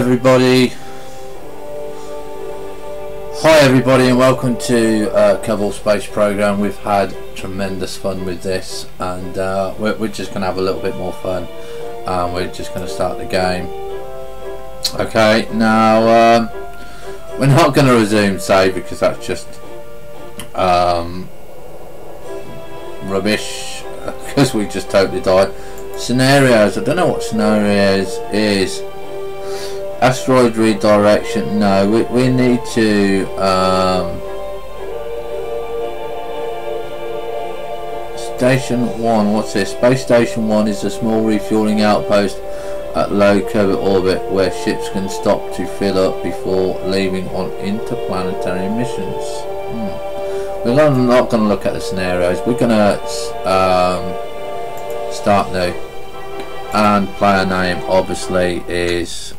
everybody. Hi everybody and welcome to Kerbal Space Program. We've had tremendous fun with this, and we're just going to have a little bit more fun. We're just going to start the game. Okay, now we're not going to resume save because that's just rubbish, because we just totally died. Scenarios, I don't know what scenarios is. Asteroid redirection, no, we need to Station 1, what's this? Space Station 1 is a small refueling outpost at low Kerbal orbit where ships can stop to fill up before leaving on interplanetary missions. We're not going to look at the scenarios, we're going to start new. And player name obviously is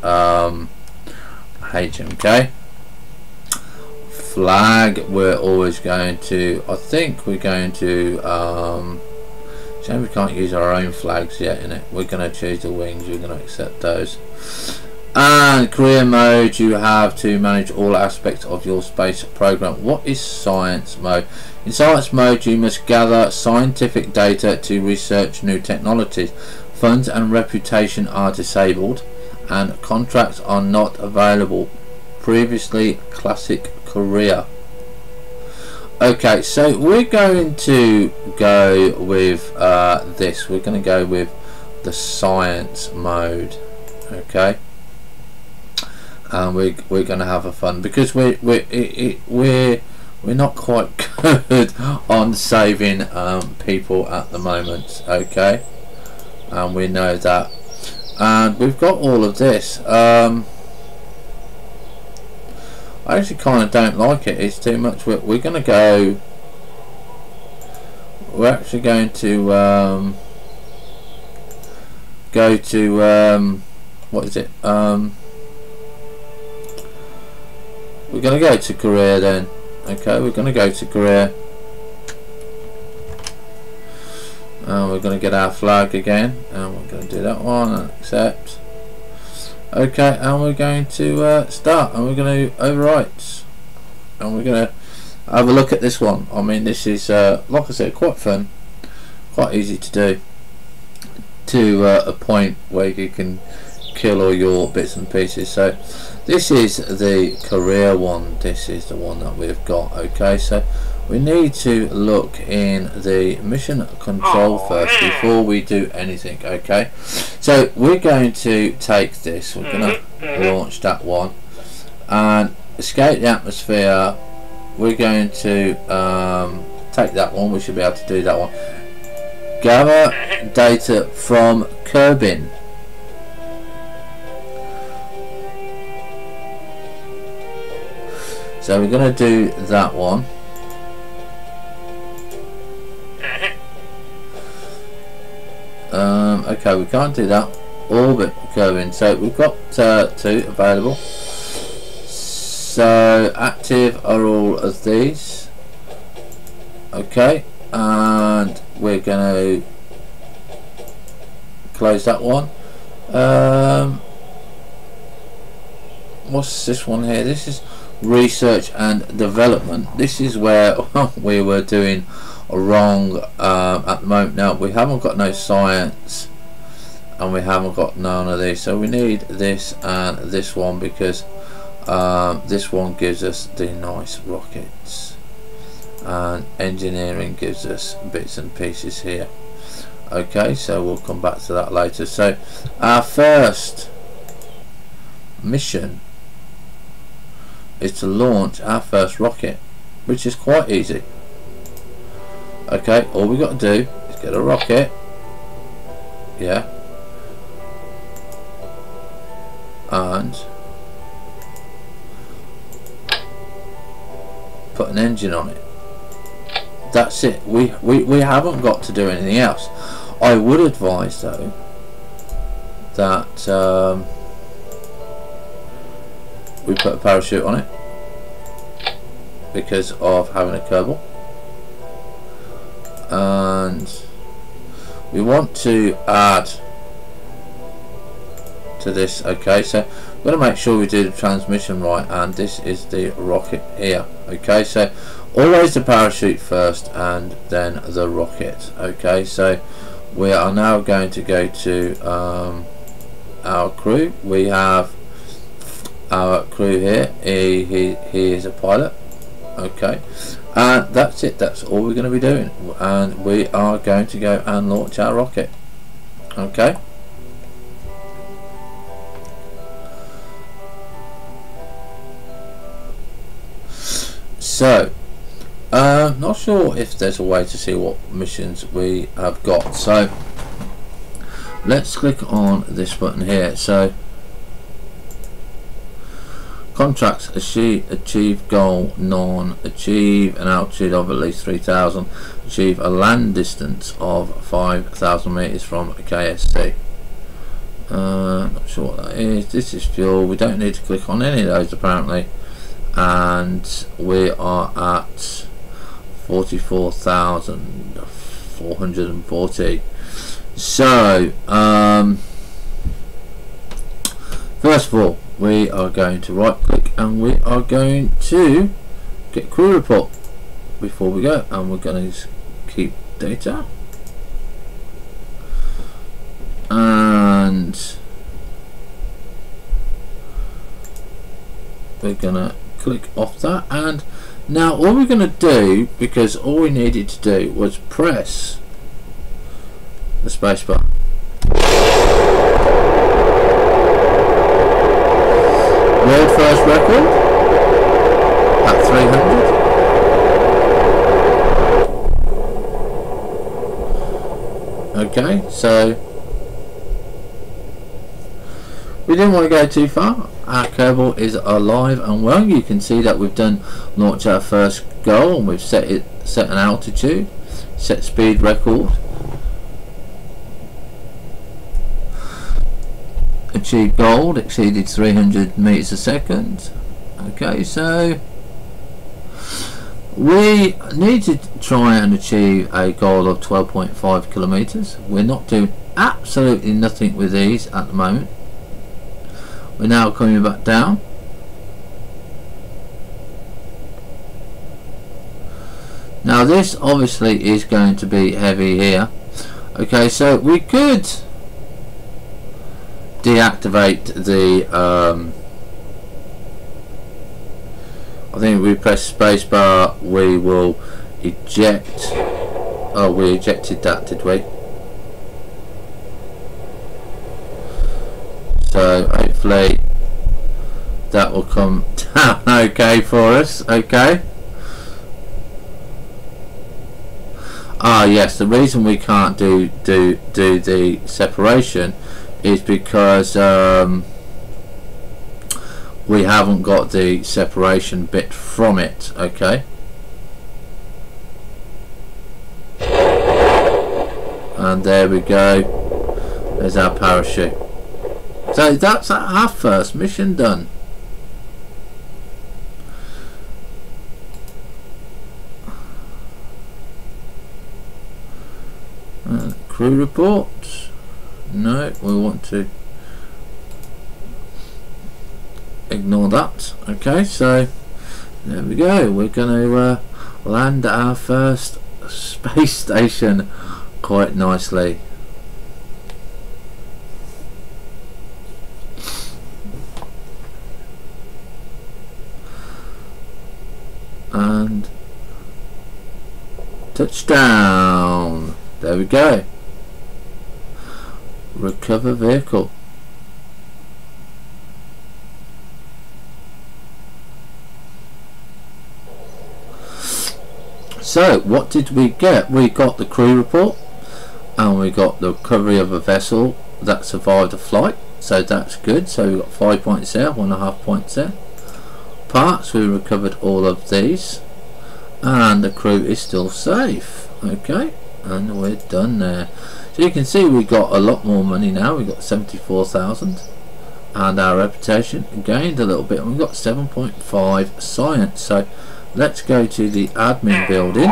hmk. Flag, we're always going to, I think we're going to shame we can't use our own flags yet in it. We're going to choose the wings, we're going to accept those. And career mode, you have to manage all aspects of your space program. What is science mode? In science mode you must gather scientific data to research new technologies. Funds and reputation are disabled and contracts are not available. Previously classic career. Okay, so we're going to go with this. We're going to go with the science mode. Okay, and we're going to have a fun because we're not quite good on saving people at the moment. Okay. And we know that, and we've got all of this. I actually kind of don't like it, it's too much. We're going to go, we're actually going to go to what is it, we're going to go to career then. Okay, we're going to go to career. And we're going to get our flag again, and we're going to do that one and accept. Okay, and we're going to start, and we're going to overwrite, and we're going to have a look at this one. I mean, this is like I said, quite fun, quite easy to do, to a point where you can kill all your bits and pieces. So this is the career one, this is the one that we've got. Okay, so we need to look in the mission control first before we do anything. Okay, so we're going to take this, we're going to launch that one and escape the atmosphere. We're going to take that one, we should be able to do that one. Gather data from Kerbal. So we're going to do that one. Okay, we can't do that. Orbit Kerbal. So we've got two available. So active are all of these. Okay, and we're going to close that one. What's this one here? This is research and development. This is where we were doing wrong at the moment. Now we haven't got no science and we haven't got none of these, so we need this and this one because this one gives us the nice rockets and engineering gives us bits and pieces here. Okay, so we'll come back to that later. So our first mission is to launch our first rocket, which is quite easy. Okay, all we got to do is get a rocket, yeah, and put an engine on it. That's it. We haven't got to do anything else. I would advise though that we put a parachute on it because of having a Kerbal, and we want to add to this. Okay, so we're going to make sure we do the transmission right, and this is the rocket here. Okay, so always the parachute first and then the rocket. Okay, so we are now going to go to our crew. We have our crew here. He is a pilot. Okay, and that's it. That's all we're going to be doing, and we are going to go and launch our rocket. Okay. So not sure if there's a way to see what missions we have got, so let's click on this button here. So contracts: achieve goal none, achieve an altitude of at least 3,000, achieve a land distance of 5,000 meters from a KSC. Not sure what that is. This is fuel. We don't need to click on any of those apparently, and we are at 44,440. So first of all, we are going to right click and we are going to get crew report before we go, and we're going to keep data, and we're gonna click off that. And now all we're gonna do, because all we needed to do was press the spacebar. World first record at 300. Okay, so we didn't want to go too far. Our Kerbal is alive and well. You can see that we've done launch our first goal, and we've set an altitude, set speed record, achieved gold, exceeded 300 meters a second. Okay, so we need to try and achieve a goal of 12.5 kilometers. We're not doing absolutely nothing with these at the moment. We're now coming back down. Now this obviously is going to be heavy here. Okay, so we could deactivate the I think if we press spacebar we will eject. Oh, we ejected that, did we? So hopefully that will come down okay for us. Okay. Ah yes, the reason we can't do the separation is because we haven't got the separation bit from it. Okay. And there we go. There's our parachute. So that's our first mission done. Crew report. No, we want to ignore that. Okay, so there we go. We're going to land our first space station quite nicely. And touchdown. There we go. Recover vehicle. So what did we get? We got the crew report, and we got the recovery of a vessel that survived a flight, so that's good. So we got 5 points there, 1.5 points there. Parts, we recovered all of these, and the crew is still safe. Okay, and we're done there. So you can see we got a lot more money now. We got 74,000, and our reputation gained a little bit, and we got 7.5 science. So let's go to the admin building.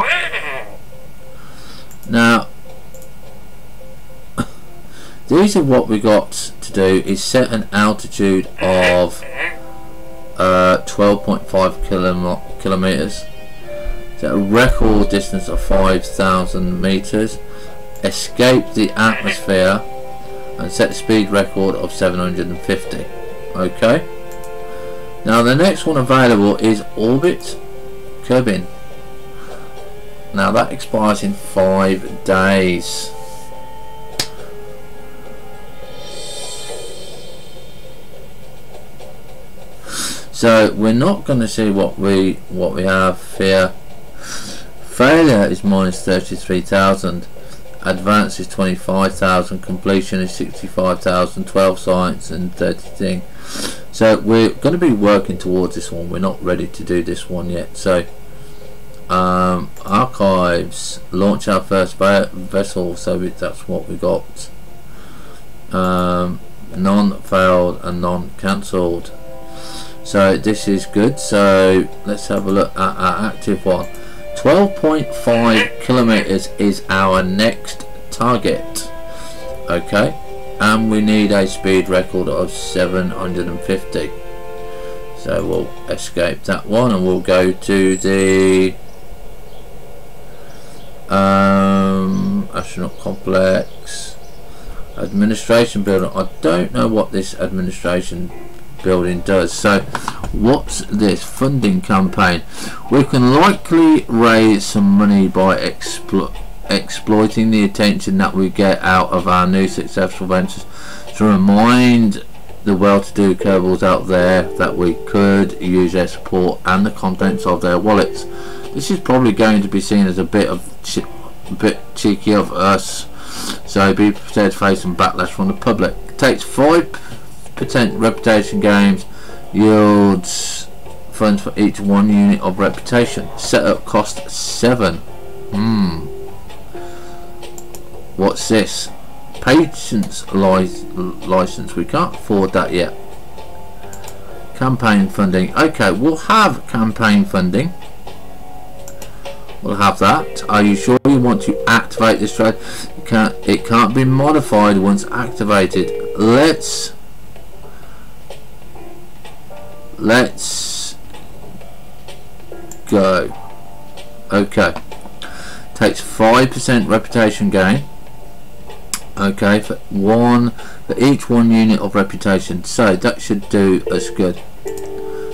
Now These are what we got to do is set an altitude of 12.5 kilometers, set a record distance of 5,000 meters, escape the atmosphere, and set a speed record of 750. Okay. Now the next one available is orbit Kerbal. Now that expires in 5 days. So we're not going to see what we have here. Failure is minus 33,000. Advance is 25,000. Completion is 65,000. 12 science and 30 thing. So we're going to be working towards this one. We're not ready to do this one yet. So archives, launch our first vessel. So that's what we got. None failed and none cancelled. So this is good. So let's have a look at our active one. 12.5 kilometers is our next target. Okay, and we need a speed record of 750. So we'll escape that one and we'll go to the astronaut complex, administration building. I don't know what this administration building does. So what's this? Funding campaign. We can likely raise some money by exploiting the attention that we get out of our new successful ventures to remind the well-to-do Kerbals out there that we could use their support and the contents of their wallets. This is probably going to be seen as a bit cheeky of us, so be prepared to face some backlash from the public. It takes 5% reputation gains, yields funds for each 1 unit of reputation. Setup cost 7. What's this? Patience license. We can't afford that yet. Campaign funding. Okay, we'll have campaign funding. We'll have that. Are you sure you want to activate this trade? It can't be modified once activated. Let's go. Okay, takes 5% reputation gain. Okay, for each 1 unit of reputation. So that should do us good.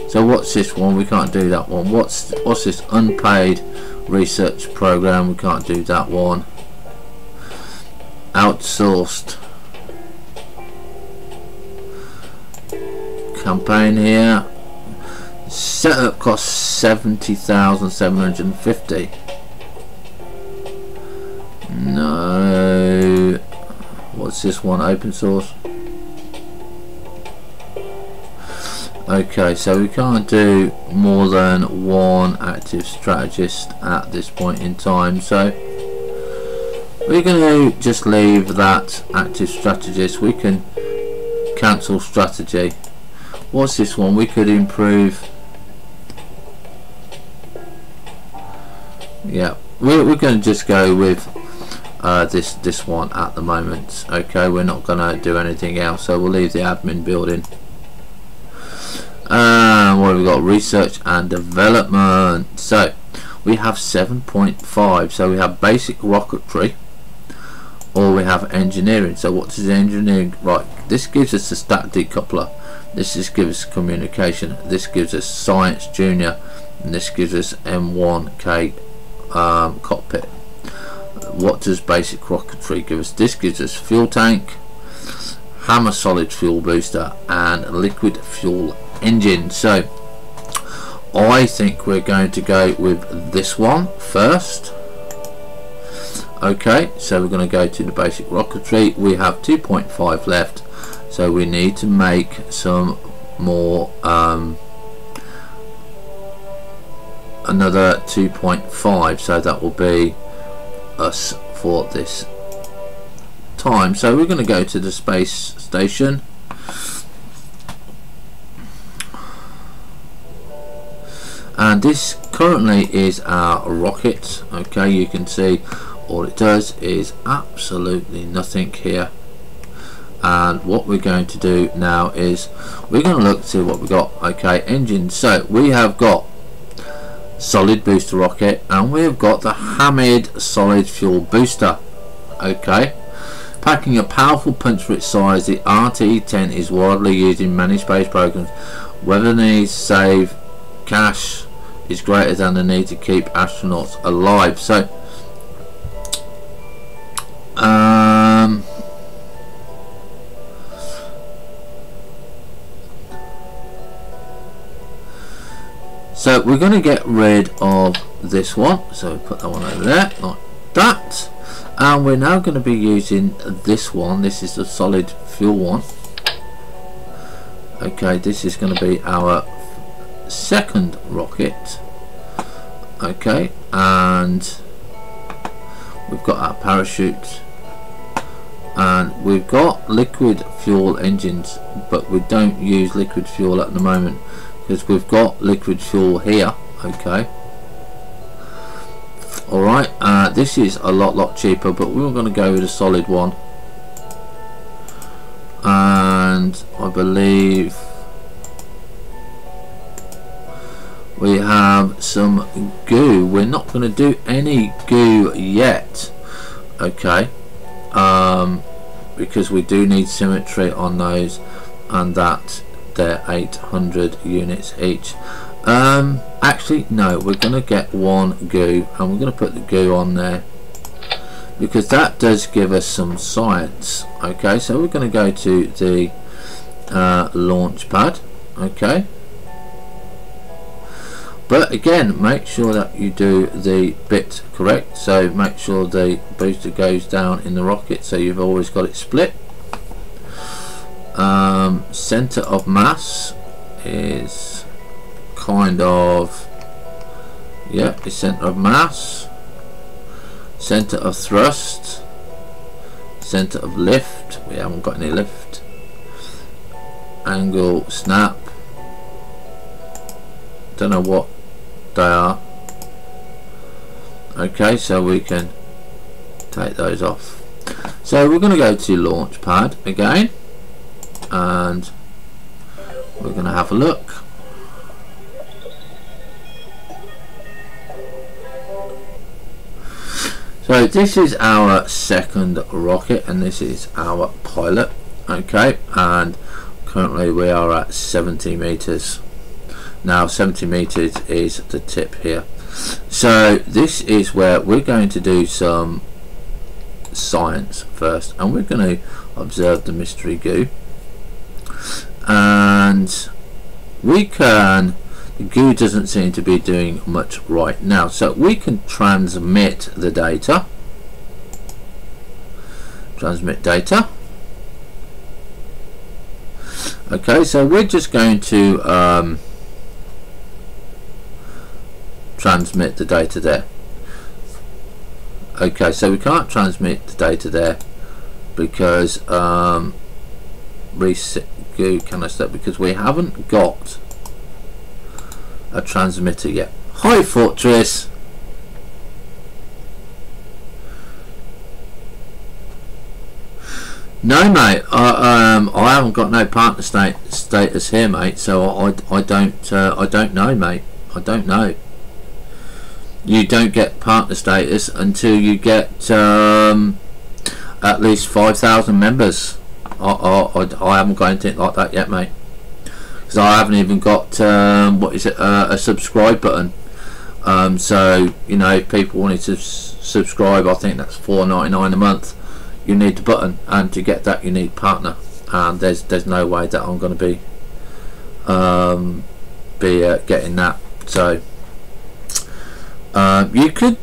So what's this one? We can't do that one. What's this? Unpaid research program. We can't do that one. Outsourced campaign here. Setup costs 70,750. No. What's this one? Open source. Okay, so we can't do more than 1 active strategist at this point in time, so we're going to just leave that active strategist. We can cancel strategy. What's this one? We could improve. Yeah, we're going to just go with this one at the moment. Okay, we're not going to do anything else, so we'll leave the admin building. What have we got? Research and development. So we have 7.5. So we have basic rocketry, or we have engineering. So what is engineering? Right, this gives us a stat decoupler. This just gives us communication. This gives us science junior, and this gives us M1K cockpit. What does basic rocketry give us? This gives us fuel tank, hammer solid fuel booster, and liquid fuel engine. So I think we're going to go with this one first. Okay, so we're going to go to the basic rocketry. We have 2.5 left, so we need to make some more, another 2.5, so that will be us for this time. So we're going to go to the space station. And this currently is our rocket. Okay, you can see all it does is absolutely nothing here. and what we're going to do now is we're going to look to see what we got. Okay, engines. So we have got solid booster rocket, and we've got the Hamid solid fuel booster. Okay, packing a powerful punch for its size, the RT-10 is widely used in many space programs. Whether the need to save cash is greater than the need to keep astronauts alive. So we're going to get rid of this one, so we put that one over there like that, and we're now going to be using this one. This is the solid fuel one. Okay, this is going to be our second rocket. Okay, and we've got our parachute, and we've got liquid fuel engines, but we don't use liquid fuel at the moment because we've got liquid fuel here. Okay, alright, this is a lot cheaper, but we're going to go with a solid one, and I believe we have some goo. We're not going to do any goo yet, okay, because we do need symmetry on those, and that they're 800 units each. Actually no, we're going to get one goo, and we're going to put the goo on there because that does give us some science. Okay, so we're going to go to the launch pad. Okay, but again, make sure that you do the bit correct, so make sure the booster goes down in the rocket, so you've always got it split. Center of mass is kind of, yeah, the center of mass, center of thrust, center of lift, we haven't got any lift, angle, snap, don't know what they are. Okay, so we can take those off. So we're going to go to launch pad again, and we're going to have a look. So this is our second rocket, and this is our pilot. Okay, and currently we are at 70 meters. Now 70 meters is the tip here. So this is where we're going to do some science first, and we're going to observe the mystery goo, and we can, the goo doesn't seem to be doing much right now, so we can transmit the data. Transmit data. Okay, so we're just going to transmit the data there. Okay, so we can't transmit the data there because reset goo canister, because we haven't got a transmitter yet. Hi Fortress. No mate, I haven't got no partner status here mate, so I don't know mate, I don't know. You don't get partner status until you get at least 5,000 members. I haven't got anything like that yet mate, because I haven't even got what is it, a subscribe button. So you know, if people wanted to subscribe, I think that's $4.99 a month. You need the button, and to get that you need partner, and there's no way that I'm going to be getting that. So you could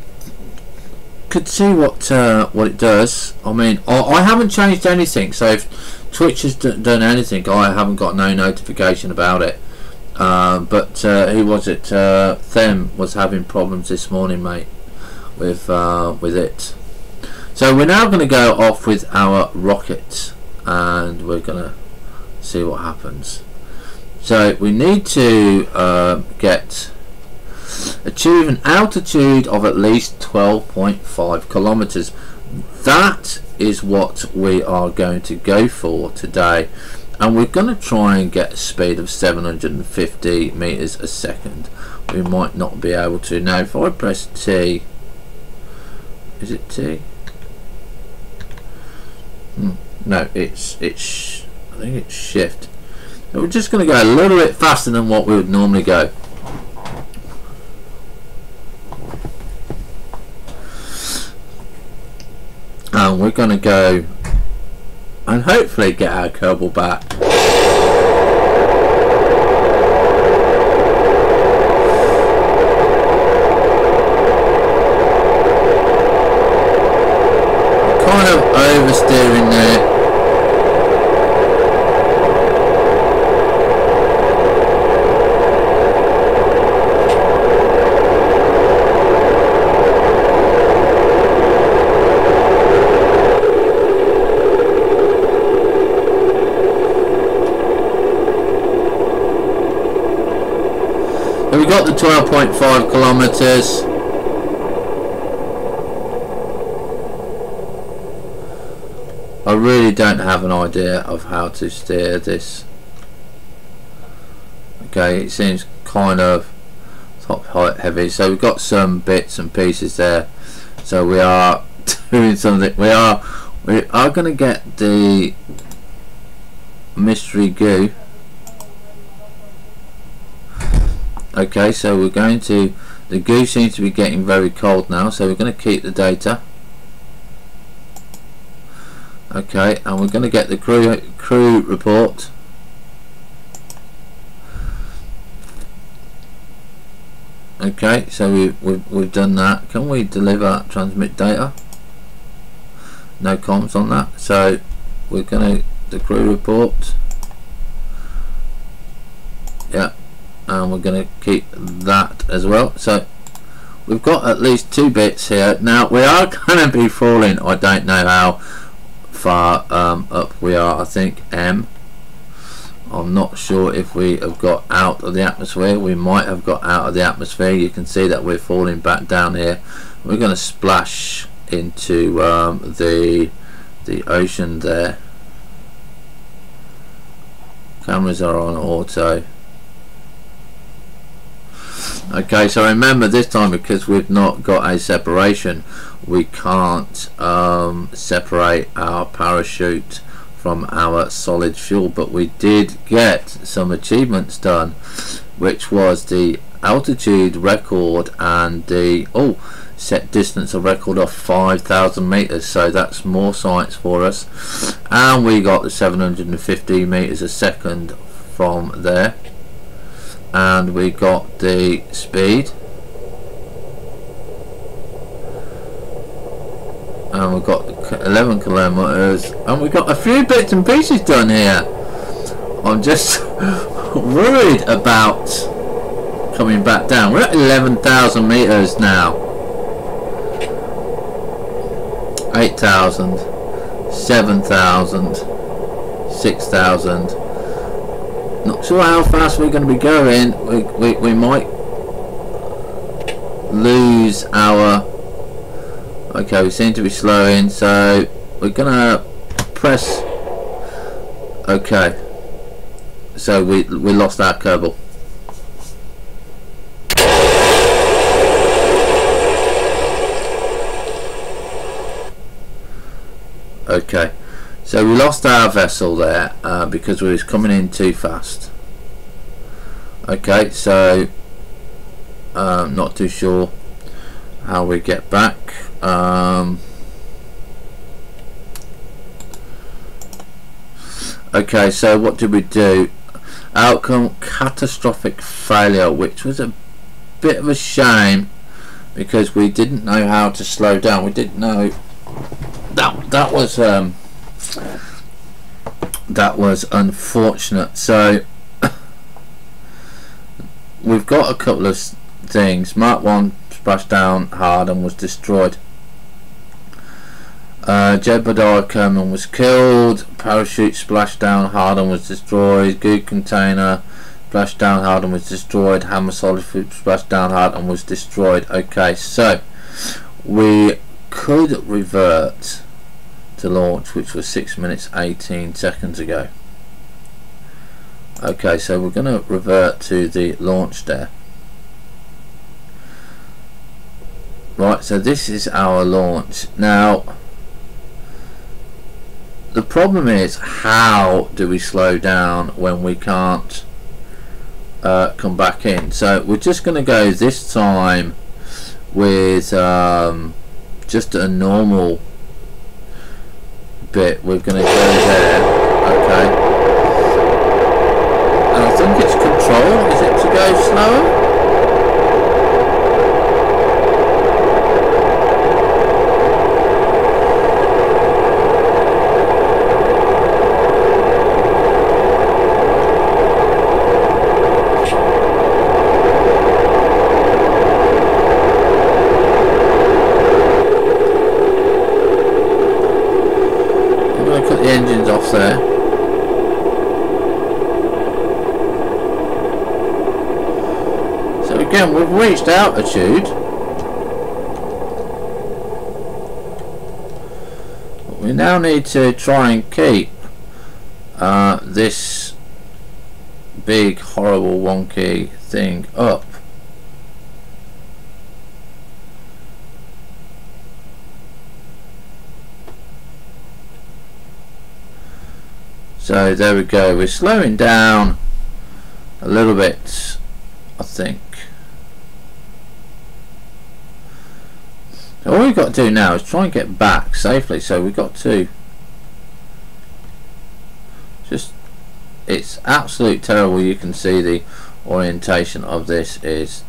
see what it does. I mean, I haven't changed anything, so if Twitch has done anything, I haven't got no notification about it. But who was it? Them was having problems this morning, mate, with it. So we're now going to go off with our rocket, and we're going to see what happens. So we need to achieve an altitude of at least 12.5 kilometers. that is what we are going to go for today, and we're going to try and get a speed of 750 meters a second. We might not be able to. Now if I press T, is it T? No, it's I think it's shift. So we're just going to go a little bit faster than what we would normally go. And we're going to go and hopefully get our Kerbal back. Kind of oversteering there. We got the 12.5 kilometers. I really don't have an idea of how to steer this. Okay, it seems kind of top height heavy, so we've got some bits and pieces there, so we are doing something. We are going to get the mystery goo. Okay, so we're going to, the goo seems to be getting very cold now, so we're going to keep the data. Okay, and we're going to get the crew report. Okay, so we've done that. Can we deliver transmit data? No comms on that, so we're going to the crew report. Yeah. And we're going to keep that as well. So we've got at least 2 bits here. Now we are going to be falling. I don't know how far up we are. I think M. I'm not sure if we have got out of the atmosphere. We might have got out of the atmosphere. You can see that we're falling back down here. We're going to splash into the ocean there. Cameras are on auto. Okay, so remember this time, because we've not got a separation, we can't separate our parachute from our solid fuel, but we did get some achievements done, which was the altitude record and the set distance of record of 5,000 meters, so that's more science for us, and we got the 750 meters a second from there. And we got the speed, and we got 11 kilometers, and we got a few bits and pieces done here. I'm just worried about coming back down. We're at 11,000 meters now. 8,000, 7,000, 6,000. Not sure how fast we're going to be going. We might lose our. Okay, we seem to be slowing, so we're going to press. Okay, so we lost our Kerbal. Okay. So we lost our vessel there because we was coming in too fast. Okay, so not too sure how we get back. Okay, so what did we do? Outcome: catastrophic failure, which was a bit of a shame because we didn't know how to slow down. We didn't know that was unfortunate. So we've got a couple of things. Mark 1 splashed down hard and was destroyed. Jebediah Kerman was killed. Parachute splashed down hard and was destroyed. Good container splashed down hard and was destroyed. Hammer solid food splashed down hard and was destroyed. Okay, so we could revert to launch, which was 6 minutes 18 seconds ago. Okay, so we're going to revert to the launch there. Right, so this is our launch. Now the problem is, how do we slow down when we can't come back in? So we're just going to go this time with just a normal bit. We're going to go there. Okay, and I think it's control. Is it to go slower? Engines off there. So again, we've reached altitude, but we now need to try and keep this big horrible wonky thing up. So there we go, we're slowing down a little bit, I think. So all we've got to do now is try and get back safely. So we've got to just, it's absolute terrible. You can see the orientation of this is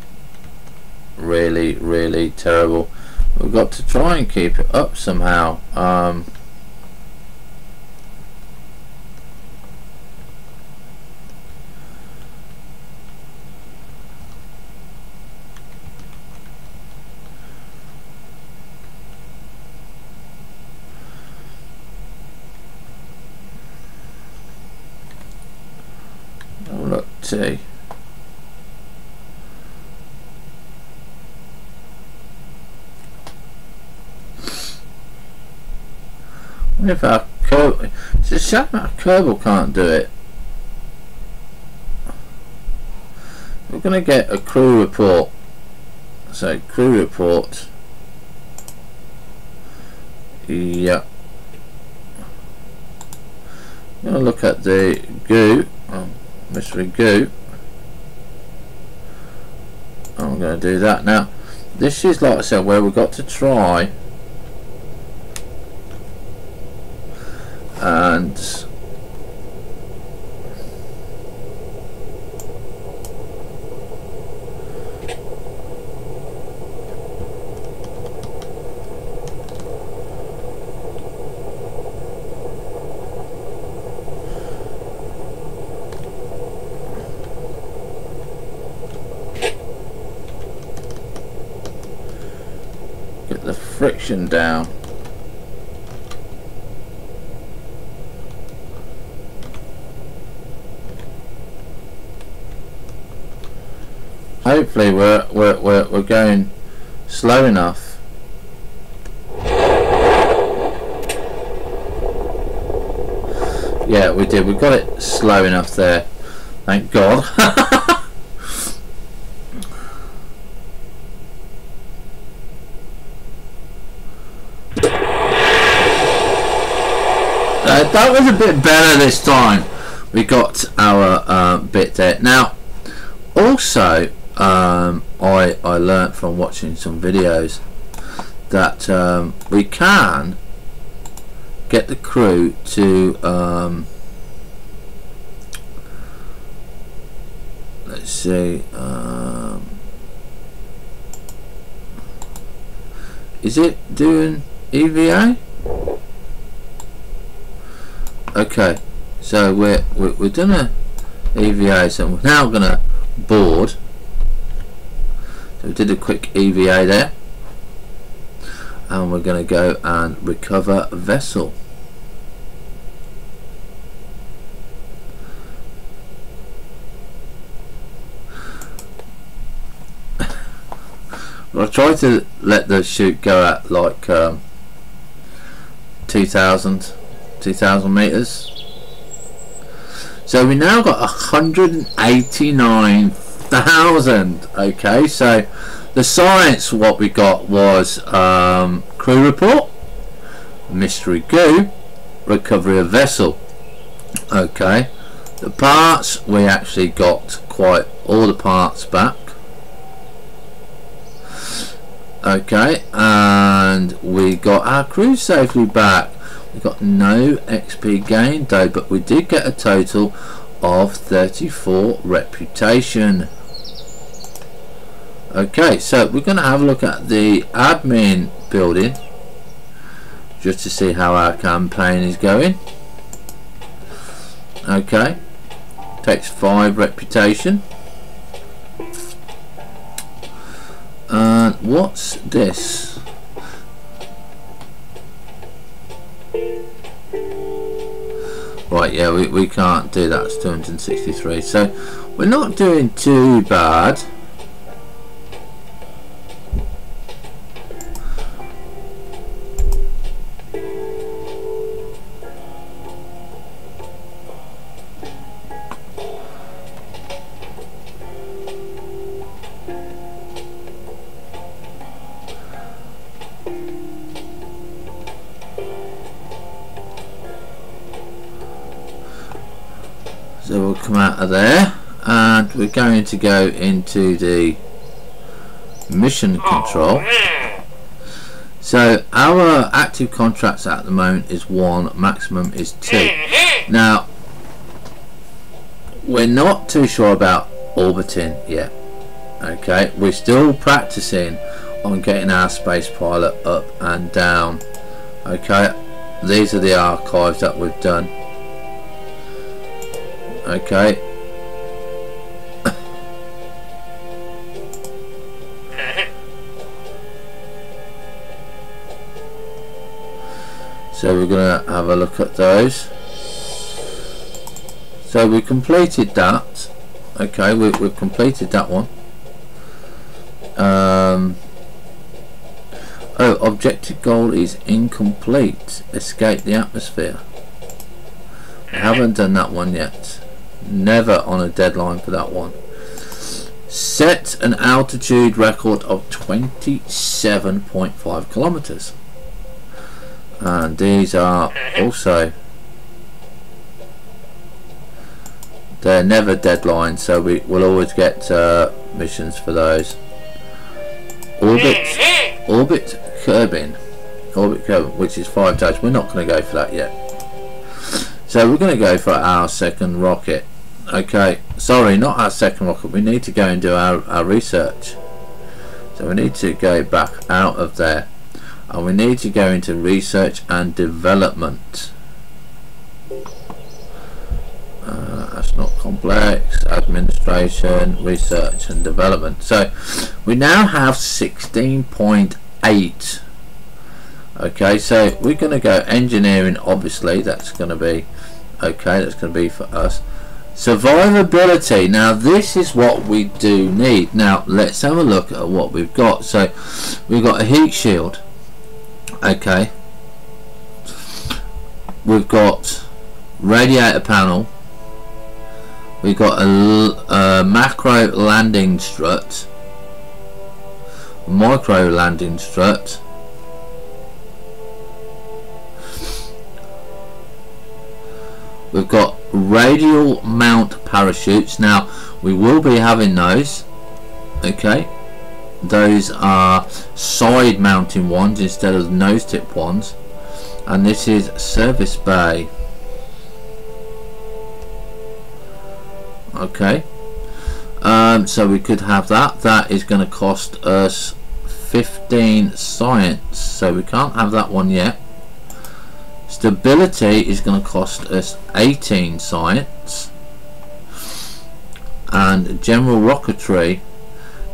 really, really terrible. We've got to try and keep it up somehow. Look, see. What if our Kerbal? It's a shame our Kerbal can't do it. We're going to get a crew report. So crew report. Yeah. I'm going to look at the goo. Mystery goo. I'm going to do that now. This is, like I said, where we've got to try and get the friction down. Hopefully we're going slow enough. Yeah, we did. We got it slow enough there. Thank God. That was a bit better this time. We got our bit there. Now, also, I learnt from watching some videos that we can get the crew to let's see, is it doing EVA? Okay, so we're doing a EVA, so we're now gonna board. So we did a quick EVA there, and we're going to go and recover vessel. I try to let the chute go at like 2,000 meters. So we now got 189,000. Okay, so the science what we got was crew report, mystery goo, recovery of vessel. Okay, the parts, we actually got quite all the parts back. Okay, and we got our crew safely back. We got no XP gained though, but we did get a total of 34 reputation. Okay, so we're going to have a look at the admin building just to see how our campaign is going. Okay, takes 5 reputation. And what's this? Right, yeah, we can't do that. It's 263, so we're not doing too bad. So we'll come out of there and we're going to go into the mission control. So our active contracts at the moment is 1, maximum is 2. Now we're not too sure about orbiting yet. Okay, we're still practicing on getting our space pilot up and down. Okay, these are the archives that we've done. Okay. So we're going to have a look at those. So we completed that. Okay, we've completed that one. Oh, objective goal is incomplete. Escape the atmosphere. I haven't done that one yet. Never on a deadline for that one. Set an altitude record of 27.5 kilometers. And these are also, they're never deadline, so we will always get missions for those. Orbit Kerbal, which is 5 days. We're not going to go for that yet. So we're going to go for our second rocket. Okay, sorry, not our second rocket. We need to go and do our research. So we need to go back out of there, and we need to go into research and development. That's not complex. Administration, research and development. So we now have 16.8. Okay, so we're going to go engineering. Obviously that's going to be okay, that's going to be for us. Survivability, now this is what we do need. Now let's have a look at what we've got. So we've got a heat shield. Okay, we've got radiator panel, we've got a macro landing strut, micro landing strut, we've got radial mount parachutes. Now we will be having those. Okay, those are side mounting ones instead of nose tip ones, and this is service bay. Okay, so we could have that. That is going to cost us 15 science, so we can't have that one yet. Stability is going to cost us 18 science, and general rocketry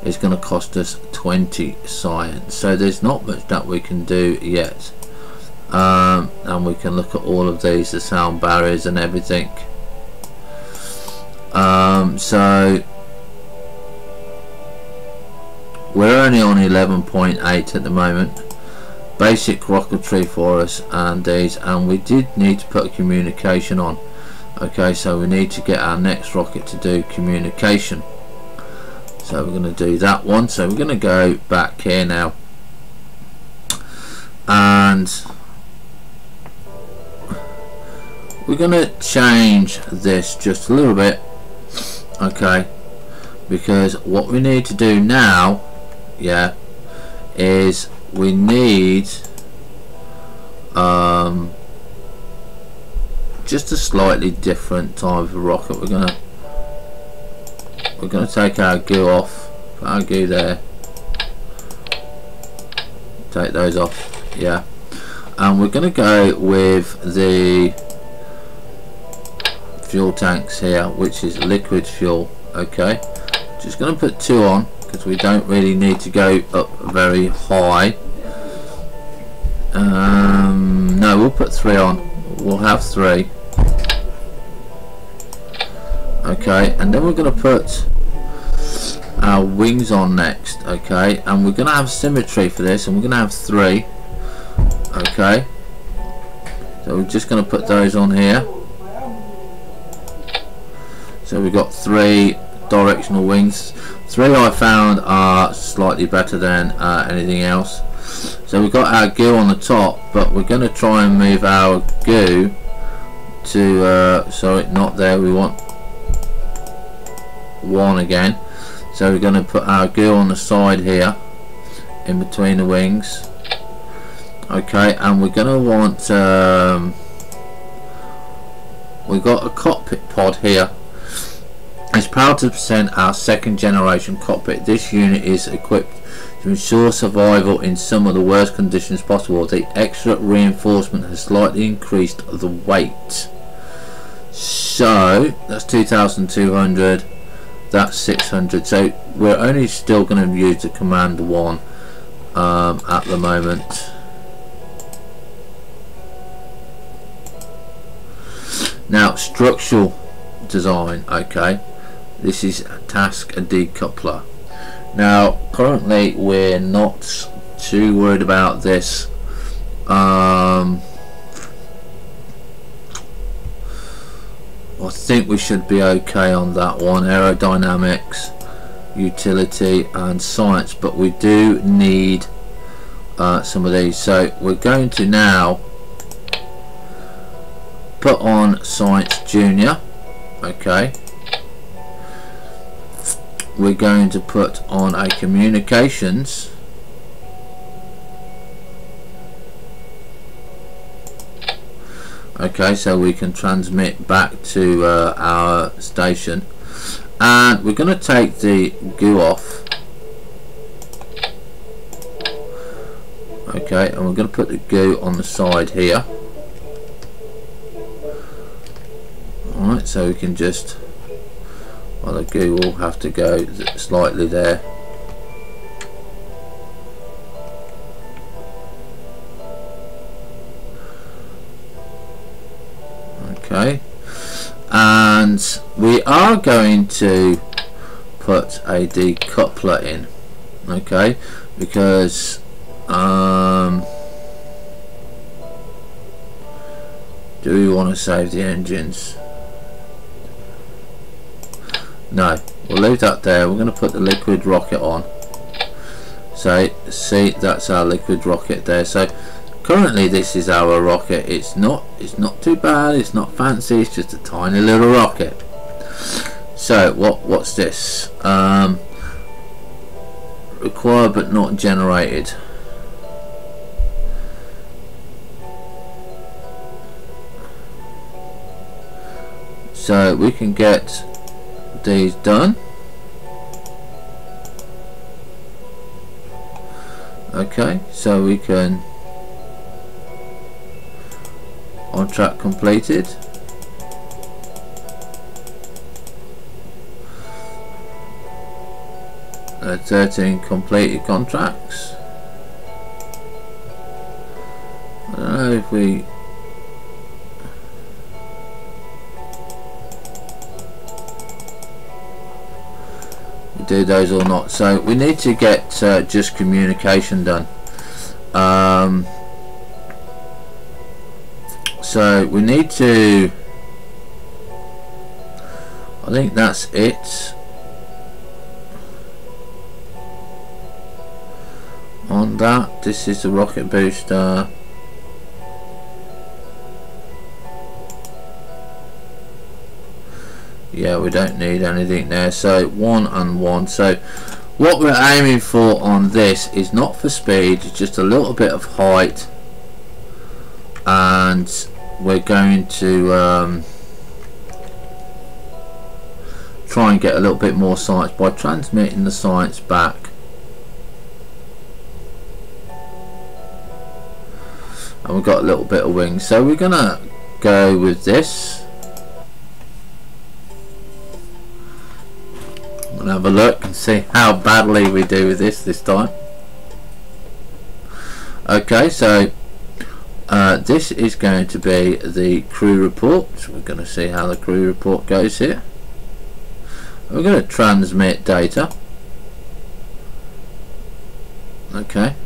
is going to cost us 20 science. So there's not much that we can do yet, and we can look at all of these, the sound barriers and everything. So we're only on 11.8 at the moment. Basic rocketry for us and these, and we did need to put communication on. Okay, so we need to get our next rocket to do communication, so we're going to do that one. So we're going to go back here now, and we're going to change this just a little bit, okay, because what we need to do now, yeah, is we need just a slightly different type of rocket. We're gonna take our goo off, put our goo there, take those off, yeah, and we're gonna go with the fuel tanks here, which is liquid fuel. Okay, just gonna put 2 on because we don't really need to go up very high. No, we'll put 3 on. We'll have 3. Okay, and then we're going to put our wings on next. Okay, and we're going to have symmetry for this, and we're going to have 3. Okay, so we're just going to put those on here. So we've got 3 directional wings. 3 I found are slightly better than anything else. So we've got our goo on the top, but we're going to try and move our goo to sorry, not there, we want 1 again. So we're going to put our goo on the side here in between the wings. Okay, and we're going to want we've got a cockpit pod here. It's proud to present our 2nd generation cockpit. This unit is equipped to ensure survival in some of the worst conditions possible. The extra reinforcement has slightly increased the weight. So that's 2,200, that's 600. So we're only still going to use the command 1 at the moment. Now, structural design. Okay, this is task a decoupler. Now currently we're not too worried about this. I think we should be okay on that one. Aerodynamics, utility and science, but we do need some of these. So we're going to now put on Science Junior. Okay, we're going to put on a communications. Okay, so we can transmit back to our station, and we're going to take the goo off. Okay, and we're going to put the goo on the side here. Alright, so we can just, well, the goo will have to go slightly there. Okay, and we are going to put a decoupler in. Okay, because do we want to save the engines? No, we'll leave that there. We're going to put the liquid rocket on. So see, that's our liquid rocket there. So currently this is our rocket. It's not too bad, it's not fancy, it's just a tiny little rocket. So what's this? Required but not generated. So we can get these done. Okay, so we can on track completed. There are 13 completed contracts. I don't know if we do those or not. So we need to get just communication done. So we need to, I think that's it on that. This is the rocket booster. Yeah, we don't need anything there. So 1 and 1. So what we're aiming for on this is not for speed, it's just a little bit of height, and we're going to try and get a little bit more science by transmitting the science back. And we've got a little bit of wings, so we're gonna go with this. I'm gonna have a look and see how badly we do with this time. Okay, so this is going to be the crew report. We're going to see how the crew report goes here. We're going to transmit data. Okay.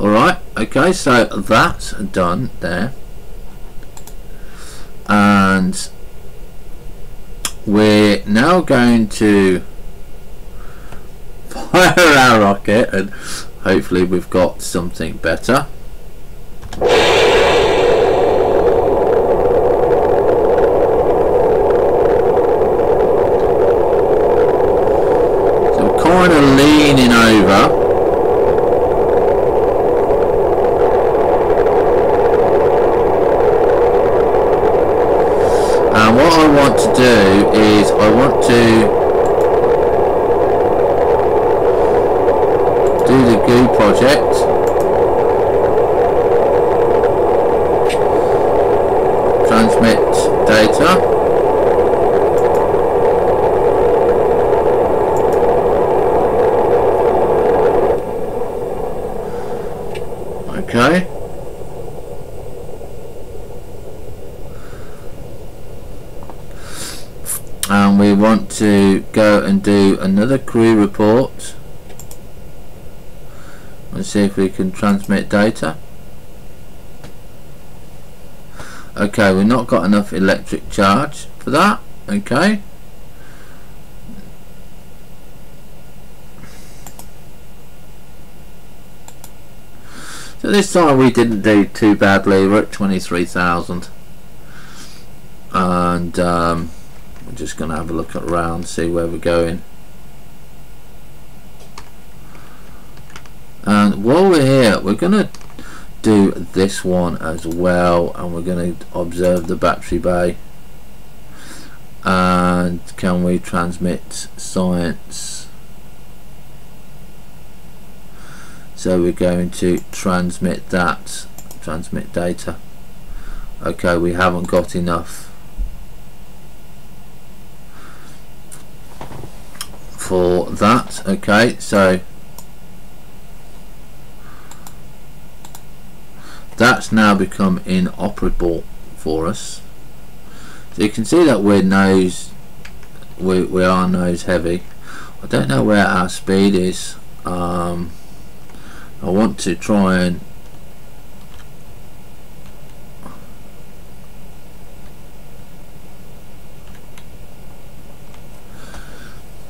Alright, okay, so that's done there. And we're now going to fire our rocket, and hopefully we've got something better. So we're kind of leaning over. And what I want to do is I want to do the goo project. Transmit data. Okay. And we want to go and do another crew report and see if we can transmit data. Okay, we've not got enough electric charge for that. Okay. So this time we didn't do too badly. We're at 23,000, and we're just going to have a look around, see where we're going. And while we're here, we're going to do this one as well, and we're going to observe the battery bay. And can we transmit science? So we're going to transmit that, transmit data. Okay, we haven't got enough for that. Okay, so that's now become inoperable for us. So you can see that we are nose heavy. I don't know where our speed is. I want to try and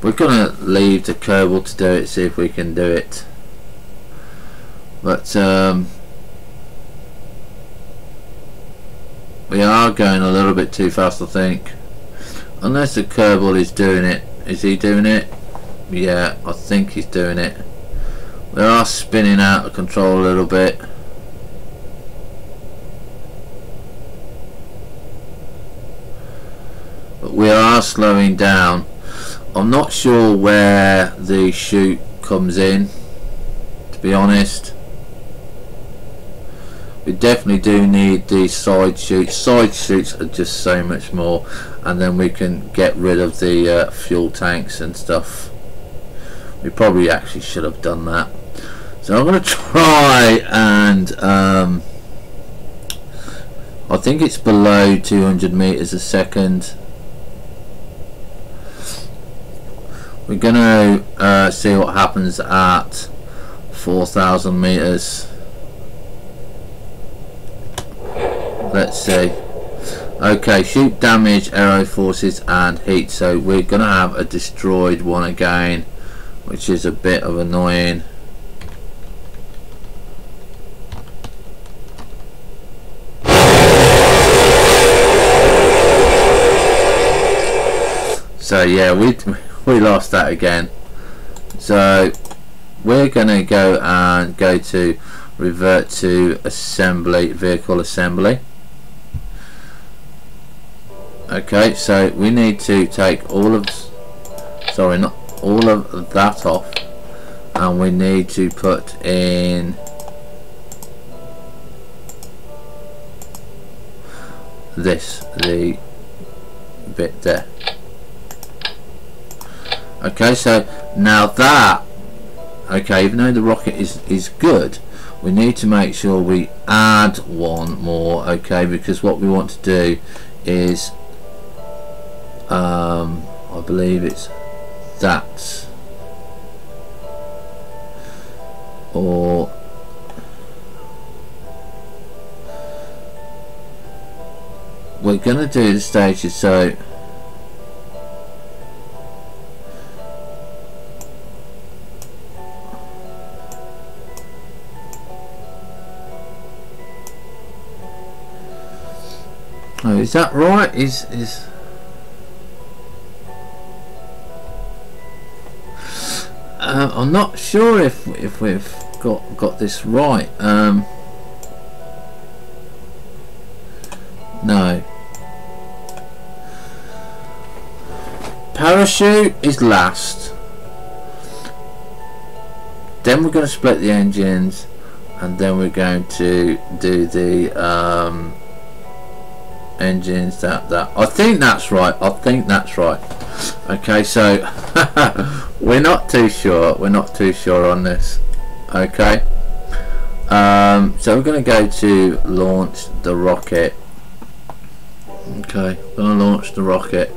we're gonna leave the Kerbal to do it, see if we can do it. But we are going a little bit too fast, I think. Unless the Kerbal is doing it. Is he doing it? Yeah, I think he's doing it. We are spinning out of control a little bit. But we are slowing down. I'm not sure where the chute comes in, to be honest. We definitely do need these side chutes. Side chutes are just so much more, and then we can get rid of the fuel tanks and stuff. We probably actually should have done that. So I'm going to try and I think it's below 200 meters a second. We're gonna see what happens at 4,000 meters. Let's see. Okay, shoot damage, arrow forces and heat. So we're gonna have a destroyed one again, which is a bit of annoying. So yeah, we lost that again. So we're gonna go to revert to assembly, vehicle assembly. Okay, so we need to take all of, sorry, not all of that off, and we need to put in this, the bit there. Okay, so now that, okay, even though the rocket is good, we need to make sure we add one more, okay, because what we want to do is I believe it's that, or we're gonna do the stages. So oh, is that right? Is I'm not sure if we've got this right. No. Parachute is last. Then we're going to split the engines, and then we're going to do the engines. That I think that's right. I think that's right. Okay, so we're not too sure. We're not too sure on this. Okay. So we're going to go to launch the rocket. Okay, going to launch the rocket.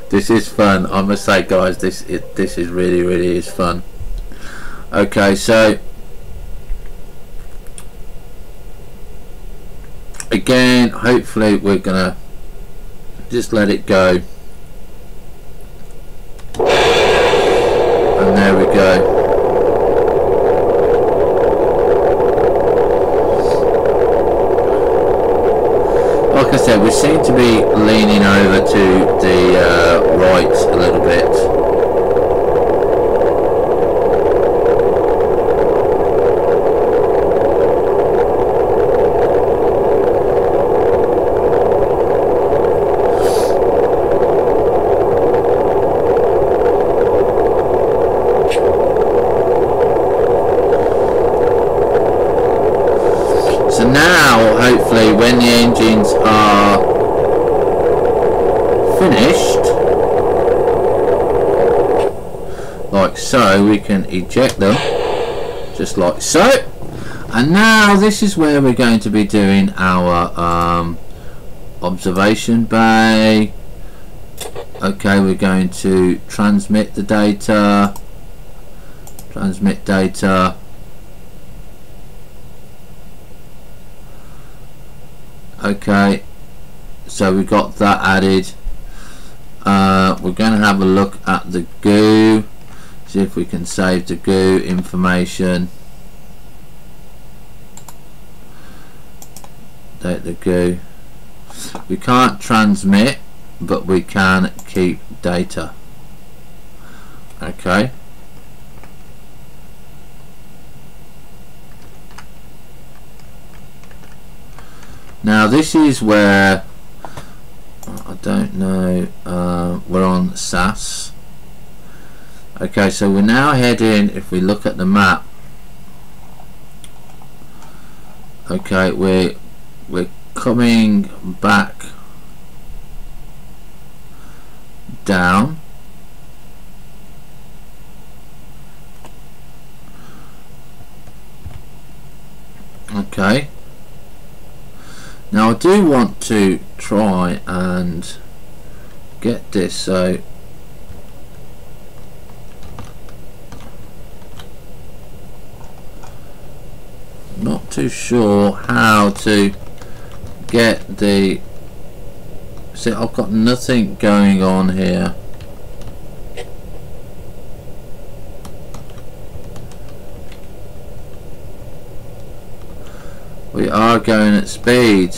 This is fun, I must say, guys. This is really is fun. Okay, so again, hopefully we're gonna just let it go, and there we go. Like I said, we seem to be leaning over to the right a little bit. So now, hopefully, when the engines are finished, like so, we can eject them, just like so. And now this is where we're going to be doing our observation bay. Okay, we're going to transmit the data, transmit data. Okay, so we got that added. We're going to have a look at the goo, see if we can save the goo information. Date the goo. We can't transmit, but we can keep data. Okay. Now this is where I don't know, we're on SAS. Okay, so we're now heading, if we look at the map, okay, we're coming back down. Okay. Now I do want to try and get this, so too sure how to get the... See, I've got nothing going on here. We are going at speed.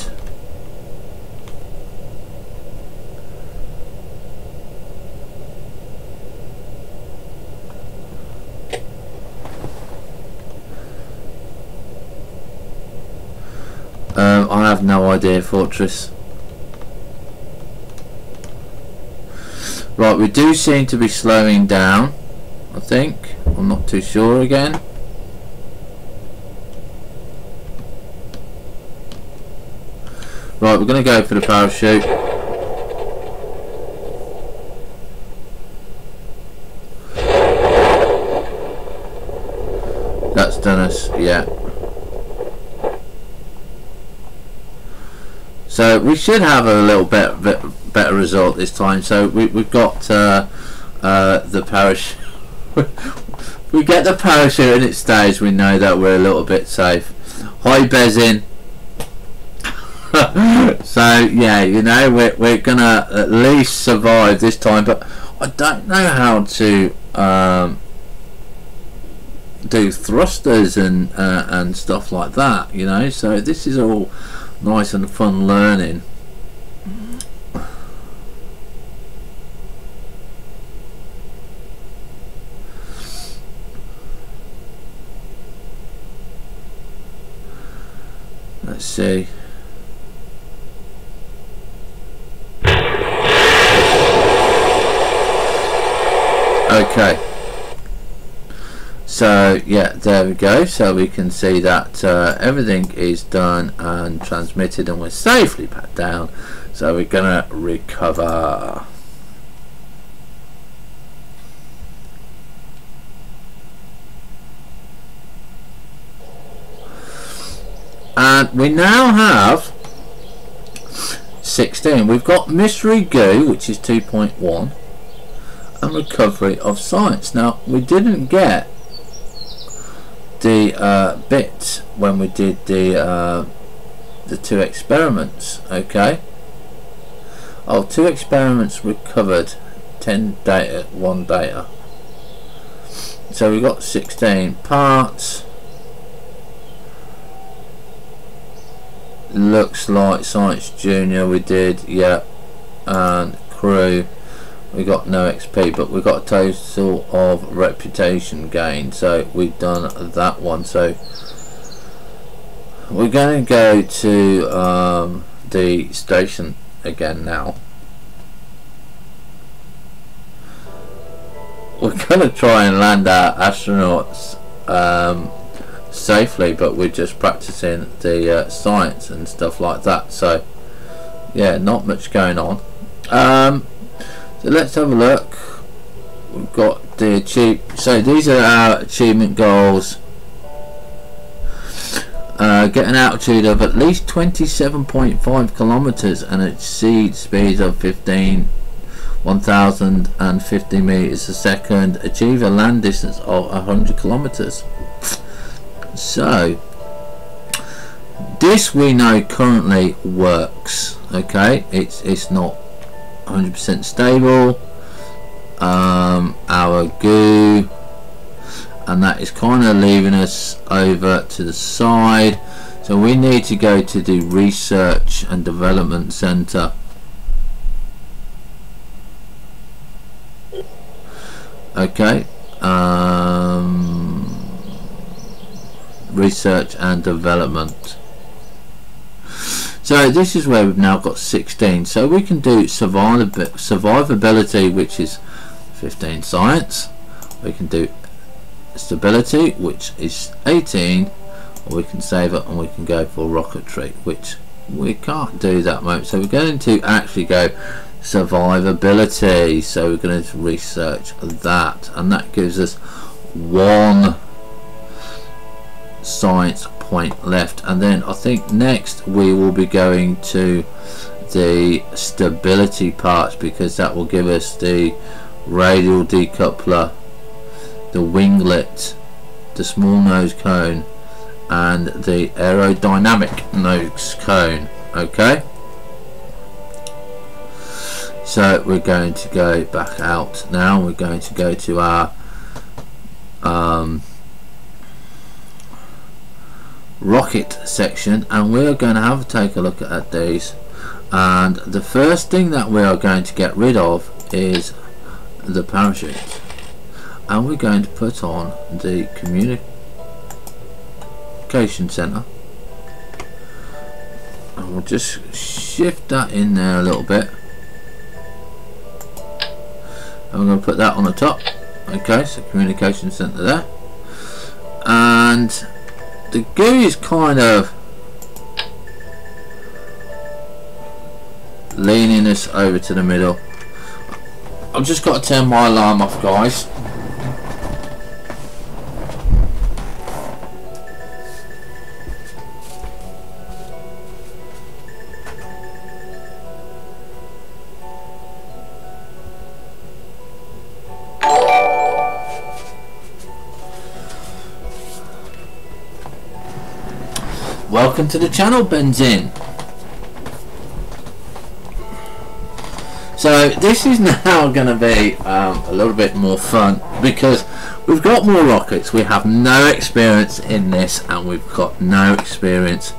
I have no idea, Fortress. Right, we do seem to be slowing down, I think. I'm not too sure again. Right, we're going to go for the parachute. That's done us, yeah. So we should have a little bit better result this time. So we've got the parachute. We get the parachute and it stays. We know that we're a little bit safe. Hi, Bezin. So yeah, you know, we're gonna at least survive this time, but I don't know how to do thrusters and stuff like that, you know. So this is all nice and fun learning. Let's see. Okay, so yeah, there we go. So we can see that everything is done and transmitted, and we're safely back down. So we're gonna recover. And we now have 16. We've got mystery goo, which is 2.1. and recovery of science. Now we didn't get the bit when we did the 2 experiments. Okay. Oh, 2 experiments recovered, 10 data, 1 data. So we got 16 parts. Looks like Science Junior we did, yeah, and crew we got no XP, but we got a total of reputation gain, so we've done that one. So we're going to go to the station again now. We're going to try and land our astronauts safely, but we're just practicing the science and stuff like that. So yeah, not much going on. So let's have a look. We've got the so these are our achievement goals. Get an altitude of at least 27.5 kilometers and exceed speeds of 1050 meters a second. Achieve a land distance of 100 kilometers. So this we know currently works. Okay, it's not 100% stable. Our goo, and that is kind of leaving us over to the side, so we need to go to the research and development center. Okay, research and development. So this is where we've now got 16. So we can do survivability, which is 15 science. We can do stability, which is 18, or we can save it and we can go for rocketry, which we can't do that moment. So we're going to actually go survivability. So we're going to research that, and that gives us 1 science point left. And then I think next we will be going to the stability parts, because that will give us the radial decoupler, the winglet, the small nose cone, and the aerodynamic nose cone. Okay, so we're going to go back out now. We're going to go to our rocket section, and we're going to take a look at these. And the first thing that we are going to get rid of is the parachute, and we're going to put on the communication center, and we'll just shift that in there a little bit, and we're going to put that on the top. Okay, so communication center there, and the GUI is kind of leaning us over to the middle. I've just got to turn my alarm off, guys. Welcome to the channel, Benzin. So this is now going to be a little bit more fun, because we've got more rockets. We have no experience in this, and we've got no experience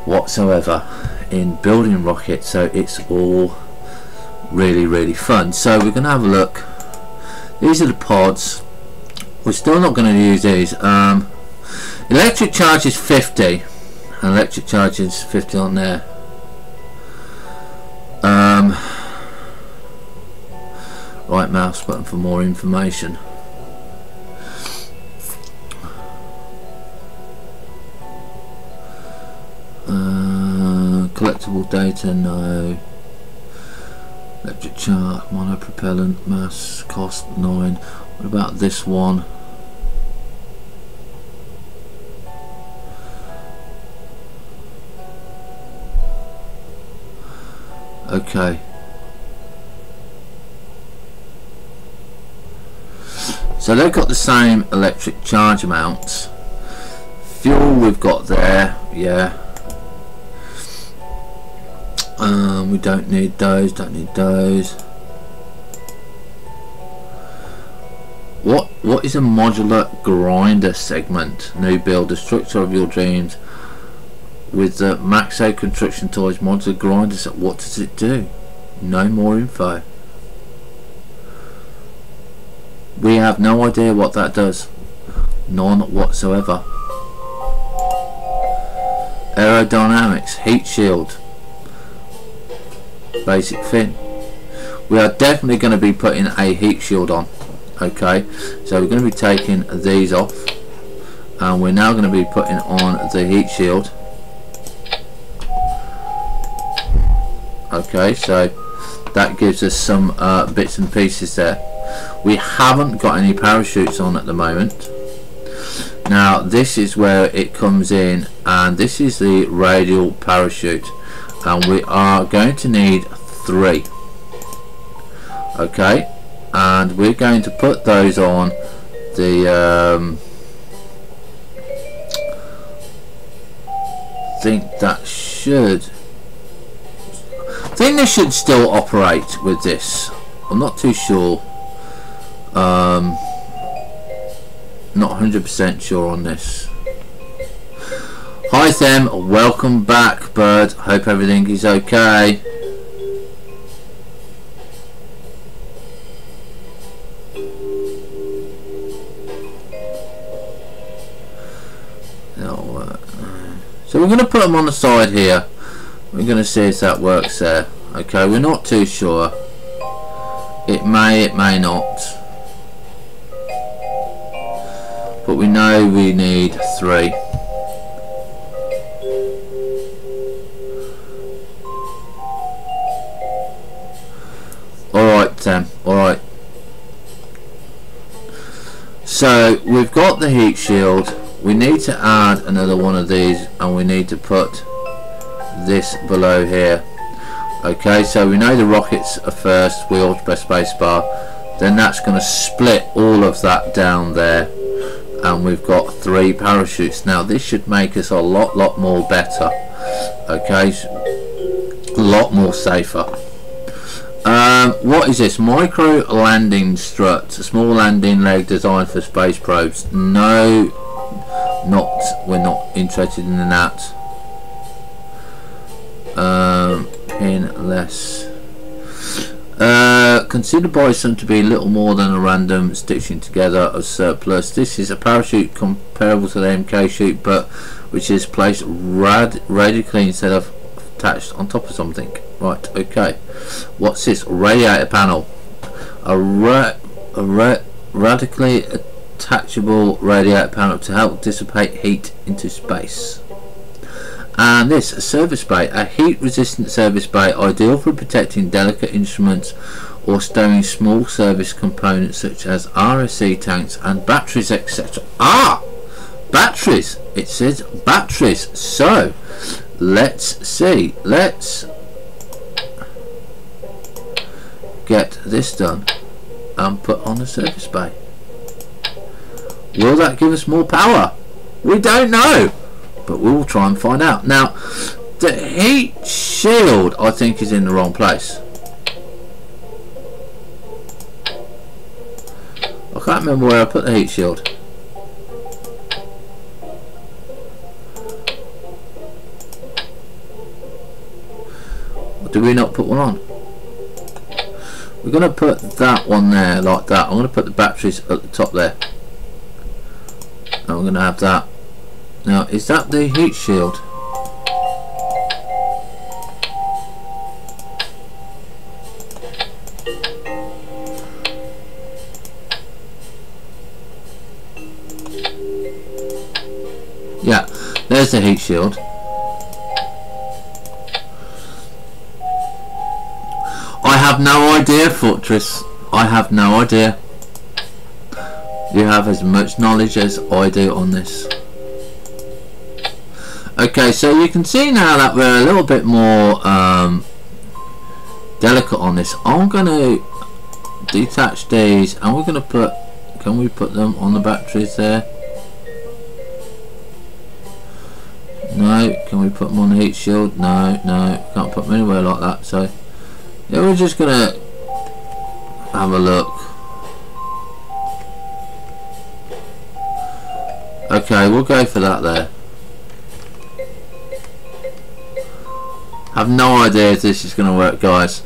whatsoever in building rockets, so it's all really fun. So we're going to have a look. These are the pods. We're still not going to use these. Electric charge is 50, and electric charge is 50 on there. Right mouse button for more information. Collectible data, no. Electric charge, monopropellant, mass, cost 9. What about this one? Okay. So they've got the same electric charge amounts. Fuel we've got there, yeah. We don't need those, What is a modular grinder segment? New build, the structure of your dreams with the Maxo construction toys modular grinder set. What does it do? No more info. We have no idea what that does. None whatsoever. Aerodynamics, heat shield, basic fin. We are definitely going to be putting a heat shield on. Okay, so we're going to be taking these off, and we're now going to be putting on the heat shield. Okay, so that gives us some bits and pieces there. We haven't got any parachutes on at the moment. Now this is where it comes in, and this is the radial parachute, and we are going to need 3. Okay, and we're going to put those on the I think they should still operate with this. I'm not too sure. Not 100% sure on this. Hi Them, welcome back, Bird. Hope everything is okay. So we're going to put them on the side here. We're going to see if that works there. Okay, we're not too sure. It may not. But we know we need 3. Alright then, alright. So we've got the heat shield. We need to add another one of these, and we need to put this below here. Okay, so we know the rockets are first. We all press spacebar. Then that's going to split all of that down there, and we've got 3 parachutes. Now this should make us a lot more better. Okay, a lot more safer. What is this? Micro landing strut, a small landing leg designed for space probes. No, we're not interested in that. Pinless. Considered by some to be little more than a random stitching together of surplus. This is a parachute comparable to the MK chute, but which is placed radically instead of attached on top of something. Right, okay. What's this? Radiator panel. A radically attachable radiator panel to help dissipate heat into space. And this, a service bay, a heat resistant service bay, ideal for protecting delicate instruments or stowing small service components such as RSC tanks and batteries, etc. Batteries! It says batteries. So let's see, let's get this done and put on a service bay. Will that give us more power? We don't know, but we'll try and find out. Now the heat shield I think is in the wrong place. I can't remember where I put the heat shield. Or did we not put one on? We're going to put that one there like that. I'm going to put the batteries at the top there. And we're going to have that. Now is that the heat shield? Yeah, there's the heat shield. I have no idea, Fortress. I have no idea. You have as much knowledge as I do on this. Okay, so you can see now that we're a little bit more delicate on this. I'm going to detach these and we're going to put, can we put them on the batteries there? No. Can we put them on the heat shield? No, can't put them anywhere like that. So yeah, we're just going to have a look. Okay, we'll go for that there. Have no idea if this is going to work, guys.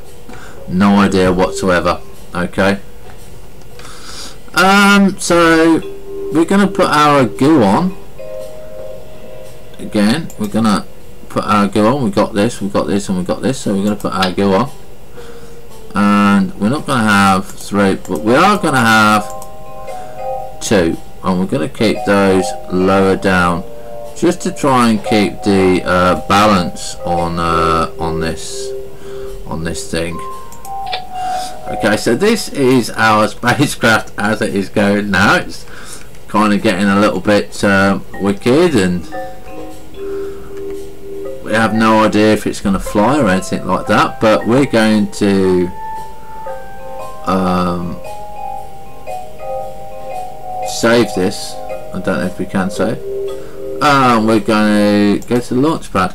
No idea whatsoever. Okay. So we're going to put our goo on. Again, we're going to put our goo on. We've got this, and we've got this. So we're going to put our goo on. And we're not going to have 3, but we are going to have 2. And we're going to keep those lower down, just to try and keep the balance on this thing. Okay, so this is our spacecraft as it is going now. It's kind of getting a little bit wicked, and we have no idea if it's going to fly or anything like that, but we're going to save this. I don't know if we can save. We're going to go to the launch pad.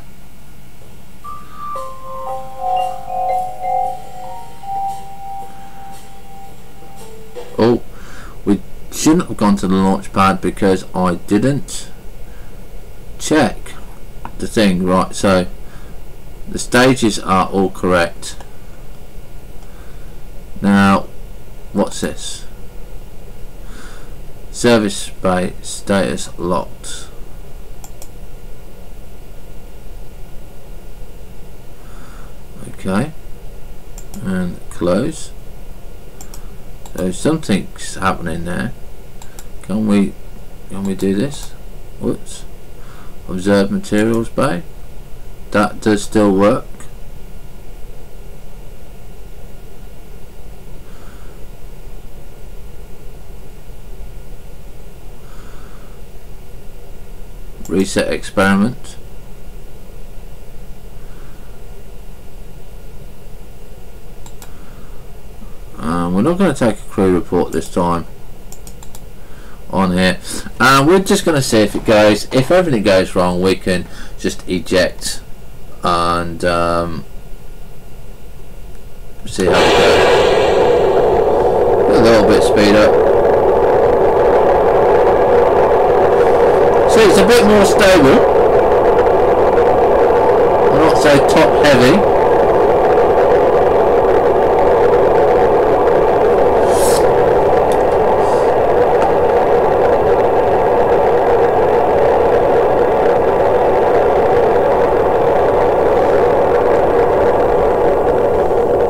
Oh, we shouldn't have gone to the launch pad because I didn't check the thing. Right, so the stages are all correct. Now what's this? Service bay status locked. Okay, and close. So something's happening there. Can we do this? Whoops. Observe materials bay. That does still work. Reset experiment. We're not going to take a crew report this time. on here, and we're just going to see if it goes. If everything goes wrong, we can just eject and see how it goes. A little bit speed up. See, it's a bit more stable. Not so top heavy.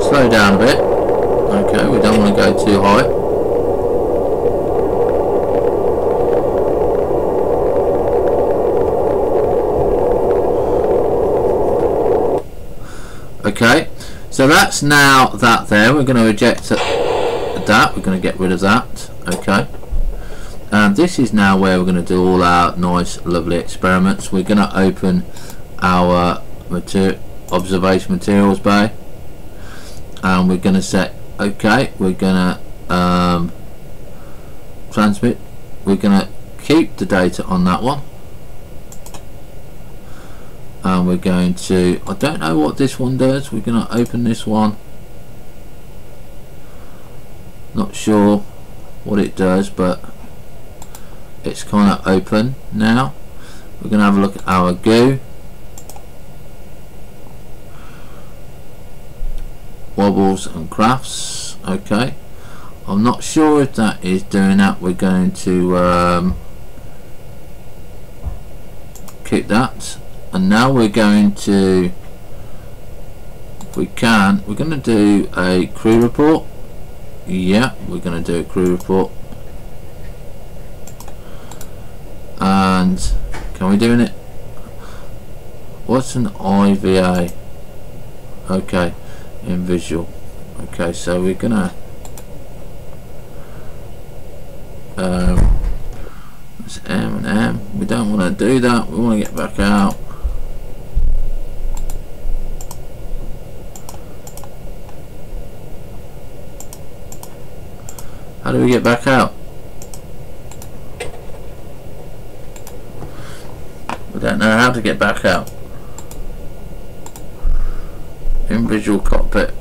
Slow down a bit. Okay, we don't want to go too high. Okay, so that's now that there. We're going to eject that. We're going to get rid of that. Okay, and this is now where we're going to do all our nice lovely experiments. We're going to open our observation materials bay, and we're going to set, okay, we're going to transmit. We're going to keep the data on that one, and we're going to, I don't know what this one does. We're going to open this one. Not sure what it does, but it's kind of open now. We're going to have a look at our goo. Wobbles and crafts. Okay, I'm not sure if that is doing that. We're going to keep that, and now we're going to, if we can, we're going to do a crew report. Yeah, we're going to do a crew report. And can we do it? What's an IVA? Okay, in visual. Okay, so we're gonna it's M and M. We don't want to do that. We want to get back out. How do we get back out? We don't know how to get back out. In visual cockpit.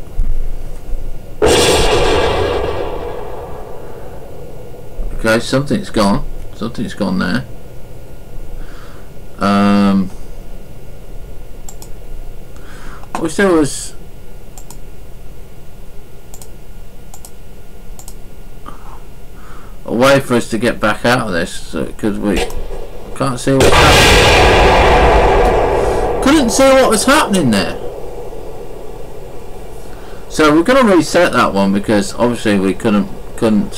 Okay, something's gone. Something's gone there. I wish there was a way for us to get back out of this, because we can't see what's happening. Couldn't see what was happening there. So we're going to reset that one, because obviously we couldn't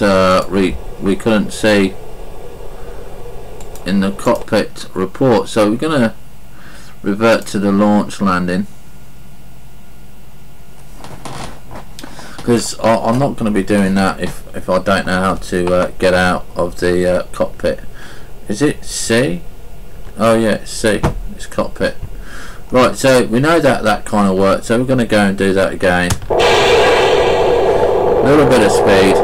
see in the cockpit report. So we're going to revert to the launch landing, because I'm not going to be doing that if I don't know how to get out of the cockpit. Is it C? Oh yeah, it's C. It's cockpit. Right, so we know that kind of worked, so we're going to go and do that again. A little bit of speed.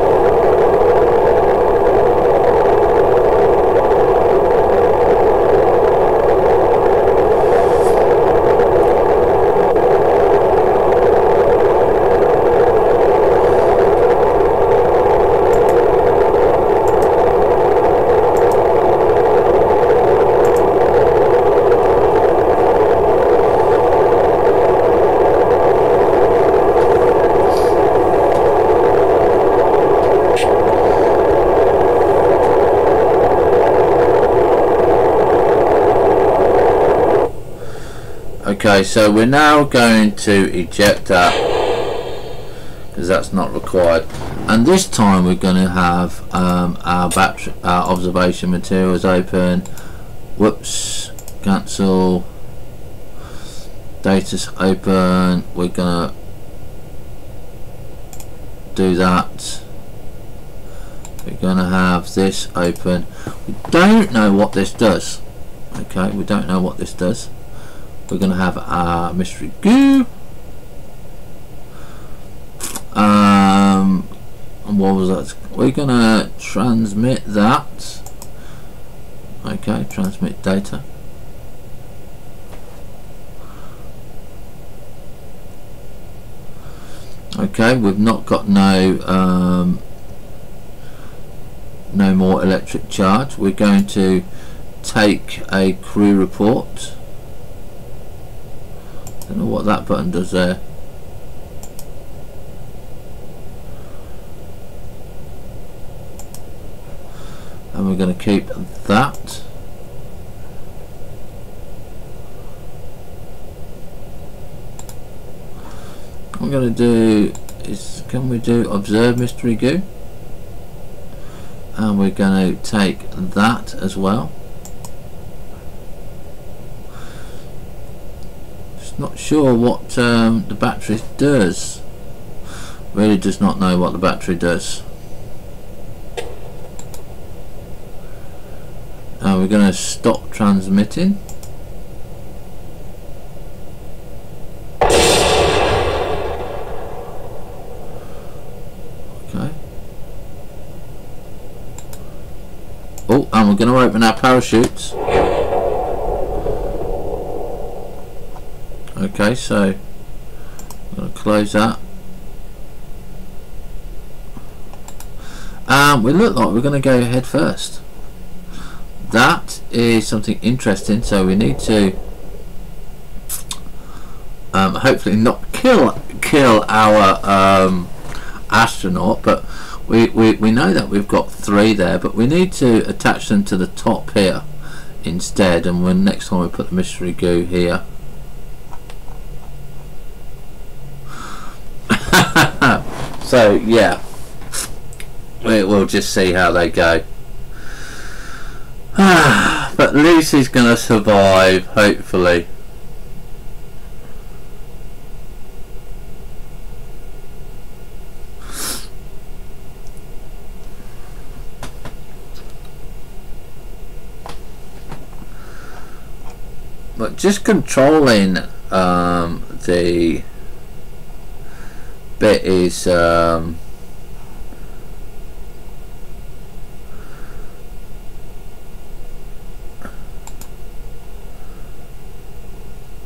Okay, so we're now going to eject that, because that's not required, and this time we're going to have our observation materials open. Whoops, cancel, data's open. We're going to do that. We're going to have this open. We don't know what this does. Okay, we don't know what this does. We're going to have our mystery goo. And what was that? We're going to transmit that. Okay, transmit data. Okay, we've not got no more electric charge. We're going to take a crew report. Don't know what that button does there. And we're going to keep that. What we're going to do is, can we do observe mystery goo? And we're going to take that as well. Just not sure what the battery does. Really does not know what the battery does. And we're going to stop transmitting. Okay. Oh, and we're going to open our parachutes. Okay, so I'm going to close that. We look like we're going to go head first. That is something interesting, so we need to hopefully not kill our astronaut, but we know that we've got 3 there, but we need to attach them to the top here instead, and when next time we put the mystery goo here. So yeah, we'll just see how they go. But Lucy's gonna survive, hopefully. But just controlling the bit is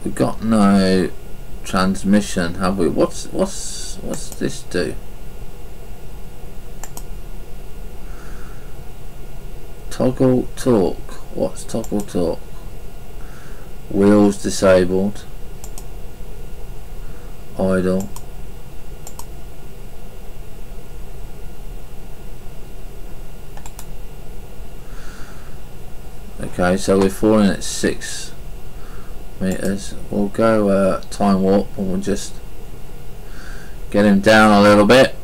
we've got no transmission, have we? What's this do? Toggle torque. What's toggle torque? Wheels disabled. Idle. Okay, so we're falling at 6 meters. We'll go time warp, and we'll just get him down a little bit.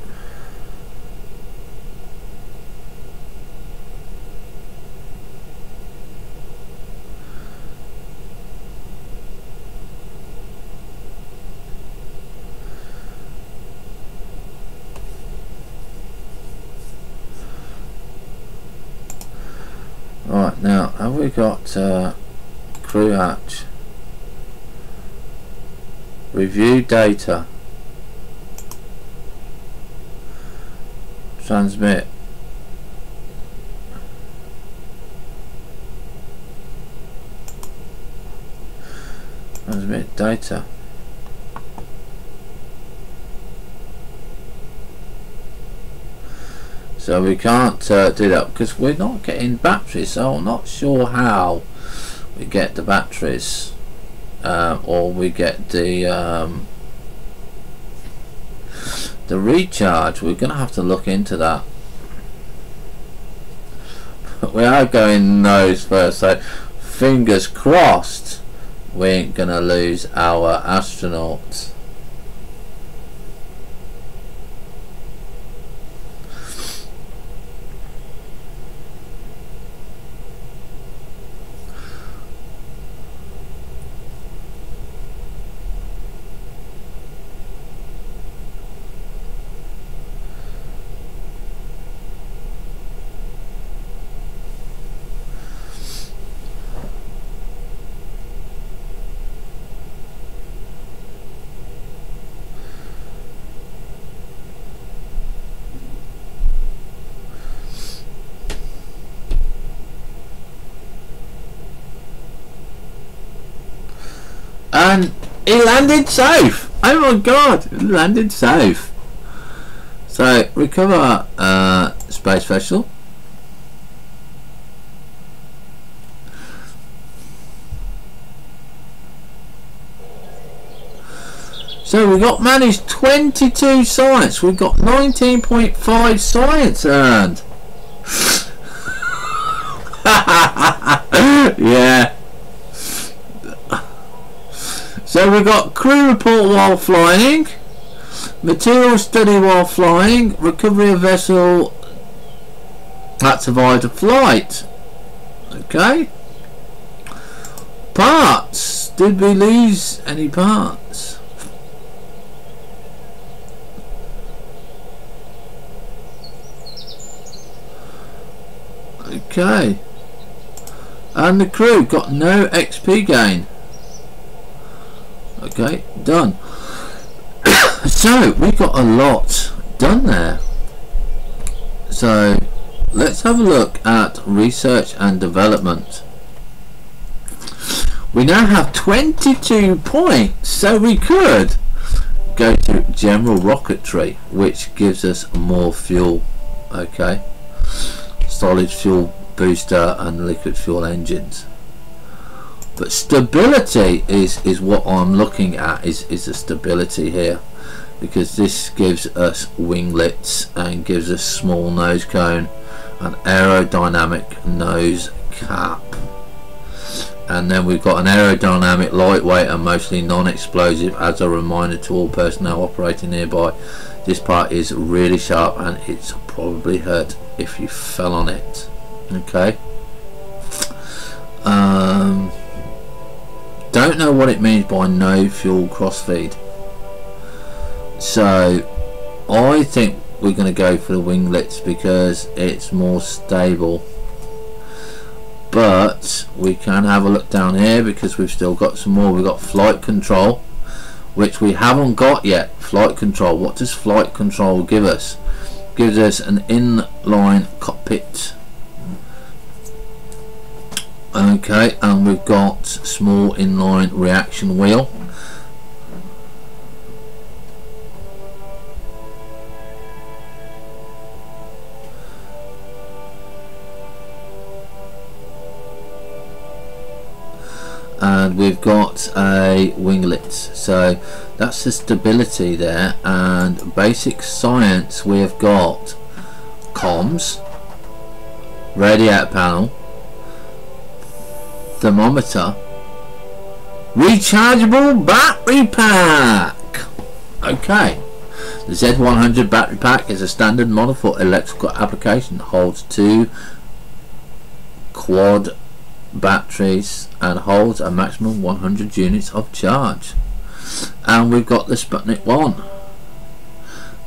Right, now have we got crew hatch? Review data. Transmit. Transmit data. So we can't do that because we're not getting batteries, so I'm not sure how we get the batteries, or we get the recharge. We're gonna have to look into that. But we are going nose first, so fingers crossed we ain't gonna lose our astronauts. And he landed safe. Oh my god, he landed safe. So recover space vessel. So we got managed 22 science. We got 19.5 science earned. Yeah. So we got crew report while flying, material study while flying, recovery of vessel that survived a flight. Okay. Parts. Did we lose any parts? Okay. And the crew got no XP gain. Okay, done. So we got a lot done there. So let's have a look at research and development. We now have 22 points, so we could go to general rocketry, which gives us more fuel. Okay, solid fuel booster and liquid fuel engines. But stability is what I'm looking at, is the stability here, because this gives us winglets and gives us small nose cone and aerodynamic nose cap. And then we've got an aerodynamic, lightweight and mostly non-explosive. As a reminder to all personnel operating nearby, this part is really sharp and it's probably hurt if you fell on it. Okay. Don't know what it means by no fuel crossfeed, so I think we're going to go for the winglets because it's more stable. But we can have a look down here because we've still got some more. We've got flight control, which we haven't got yet. Flight control, what does flight control give us? Gives us an inline cockpit. Okay, and we've got small inline reaction wheel. And we've got a winglet. So that's the stability there. And basic science, we have got comms, radiator panel, thermometer, rechargeable battery pack. Okay, the Z100 battery pack is a standard model for electrical application. Holds 2 quad batteries and holds a maximum 100 units of charge. And we've got the Sputnik 1.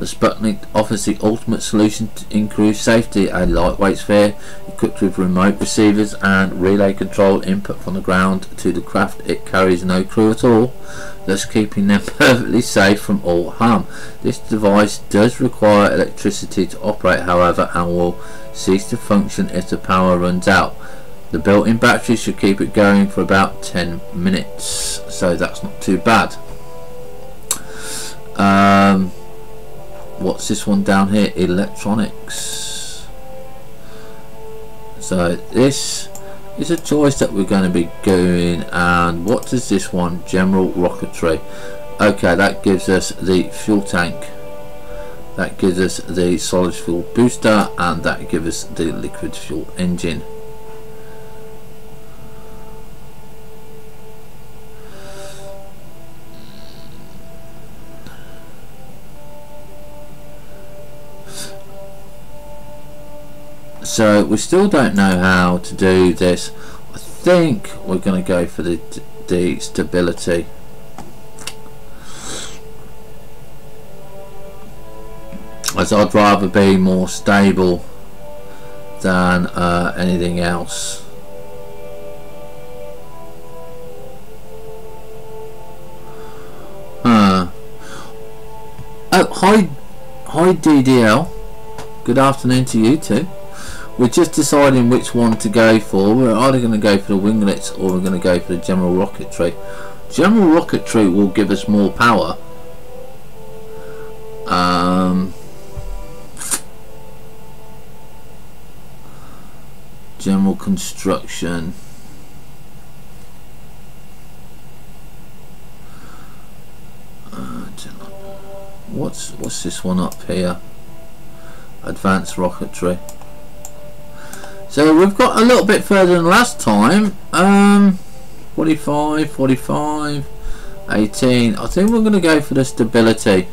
The Sputnik offers the ultimate solution to increase safety. A lightweight sphere equipped with remote receivers and relay control input from the ground to the craft. It carries no crew at all, thus keeping them perfectly safe from all harm. This device does require electricity to operate, however, and will cease to function if the power runs out. The built-in battery should keep it going for about 10 minutes, so that's not too bad. What's this one down here? Electronics. So this is a choice that we're going to be doing. And what does this one? General rocketry. Okay, that gives us the fuel tank, that gives us the solid fuel booster, and that gives us the liquid fuel engine. So we still don't know how to do this. I think we're going to go for the stability. As I'd rather be more stable than anything else. Oh, hi DDL. Good afternoon to you too. We're just deciding which one to go for. We're either going to go for the winglets or we're going to go for the general rocketry. General rocketry will give us more power. General construction. What's this one up here? Advanced rocketry. So we've got a little bit further than last time. 45, 45, 18. I think we're going to go for the stability.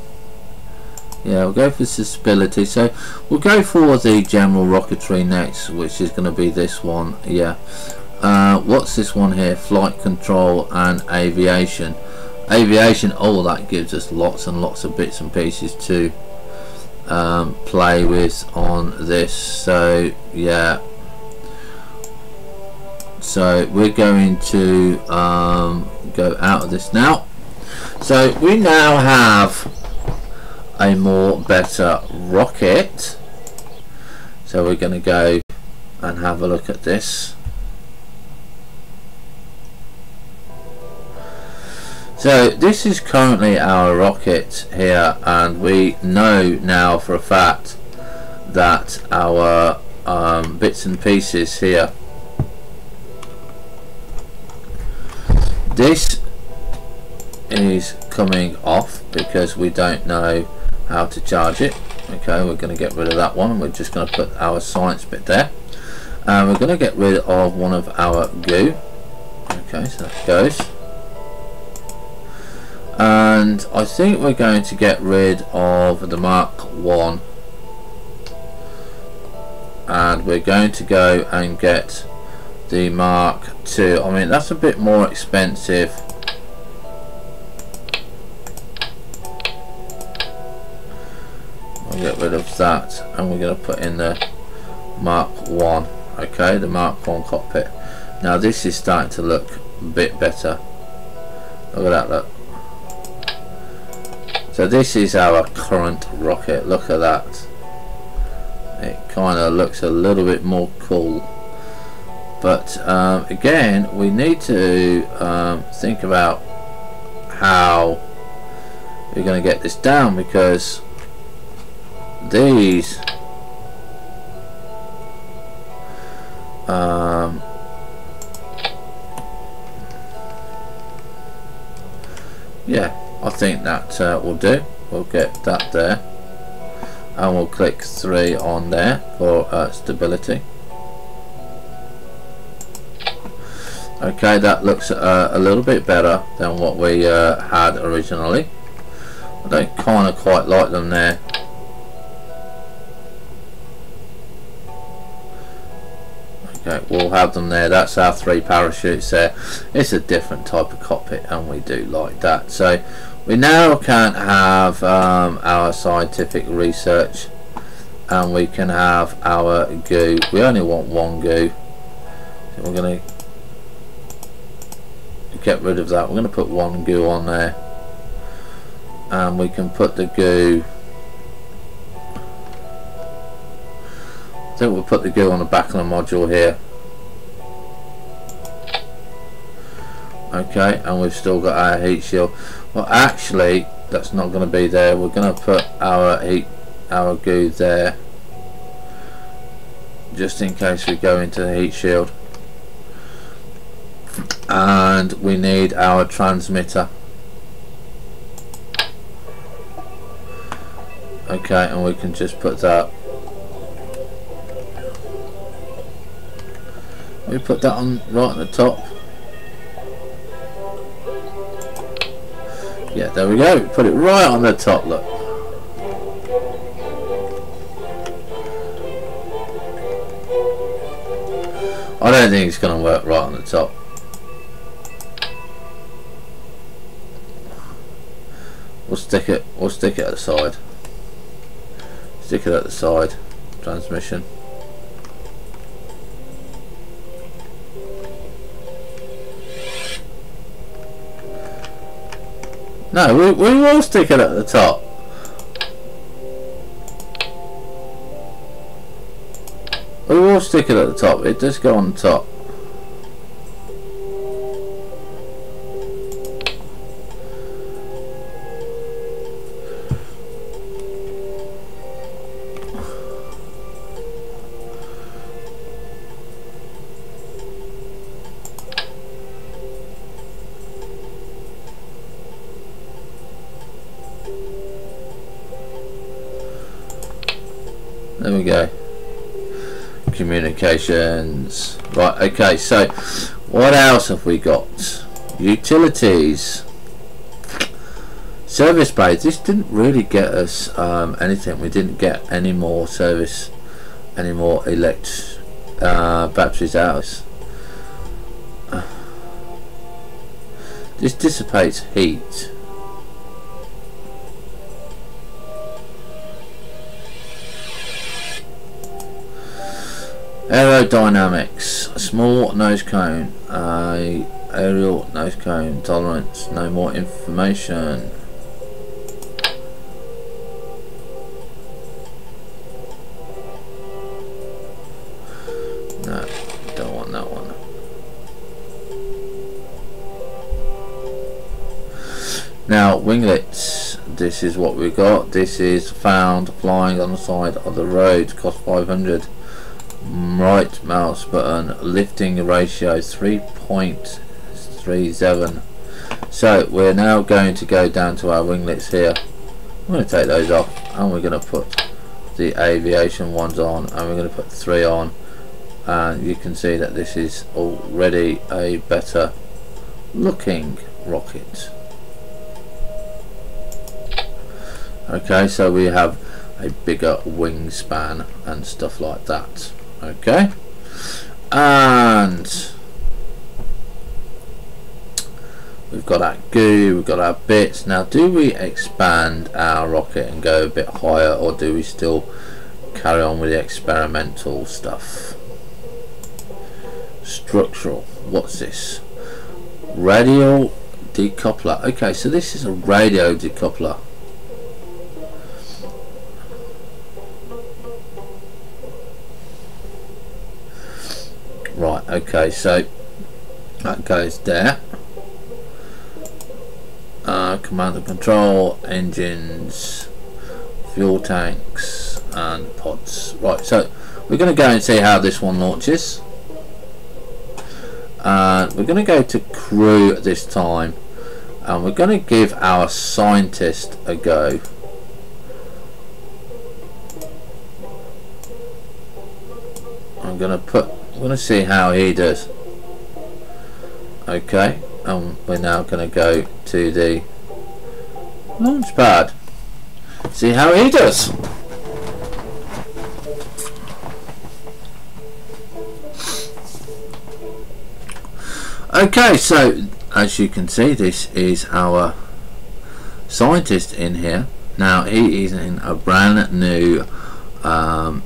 Yeah, we'll go for stability. So we'll go for the general rocketry next, which is going to be this one. Yeah. What's this one here? Flight control and aviation. Aviation, oh, that gives us lots and lots of bits and pieces to play with on this. So yeah, so we're going to go out of this now. So we now have a better rocket. So we're going to go and have a look at this. So this is currently our rocket here, and we know now for a fact that our bits and pieces here, this is coming off because we don't know how to charge it. Okay, we're going to get rid of that one. We're just going to put our science bit there, and we're going to get rid of one of our goo. Okay, so that goes. And I think we're going to get rid of the Mark 1, and we're going to go and get the Mark 2. I mean, that's a bit more expensive. We'll get rid of that, and we're going to put in the Mark 1. Okay, the Mark 1 cockpit. Now this is starting to look a bit better. Look at that, look. So this is our current rocket. Look at that. It kind of looks a little bit more cool. But again, we need to think about how we're going to get this down, because these yeah, I think that will do. We'll get that there, and we'll click 3 on there for stability. Okay, that looks a little bit better than what we had originally. I don't kind of quite like them there. Okay, we'll have them there. That's our 3 parachutes there. It's a different type of cockpit, and we do like that. So we now can have our scientific research, and we can have our goo. We only want 1 goo, so we're going to get rid of that. We're going to put 1 goo on there, and we can put the goo. I think we'll put the goo on the back of the module here. Okay, and we've still got our heat shield. Well, actually, that's not going to be there. We're going to put our goo there, just in case we go into the heat shield. And we need our transmitter. Okay, and we can just put that. We put that on right at the top. Yeah, there we go. Put it right on the top, look. I don't think it's going to work right on the top. We'll stick it at the side. Stick it at the side. Transmission. No, we will stick it at the top. We will stick it at the top. It does go on the top. There we go. Communications. Right, okay, so what else have we got? Utilities. Service bays. This didn't really get us anything. We didn't get any more service, any more batteries out. This dissipates heat. Aerodynamics. Small nose cone. Aerial nose cone tolerance. No more information. No, don't want that one. Now winglets. This is what we got. This is found flying on the side of the road. Cost 500. Right mouse button. Lifting ratio 3.37. So we're now going to go down to our winglets here. I'm going to take those off, and we're going to put the aviation ones on, and we're going to put 3 on, and you can see that this is already a better looking rocket. Okay, so we have a bigger wingspan and stuff like that. Okay, and we've got our goo, we've got our bits. Now, do we expand our rocket and go a bit higher, or do we still carry on with the experimental stuff? Structural. What's this? Radial decoupler. Okay, so this is a radio decoupler. Right, okay, so that goes there. Command and control, engines, fuel tanks, and pods. Right, so we're going to go and see how this one launches. And we're going to go to crew this time, and we're going to give our scientist a go. I'm going to see how he does. Okay, and we're now going to go to the launch pad, see how he does. Okay, so as you can see, this is our scientist in here. Now he is in a brand new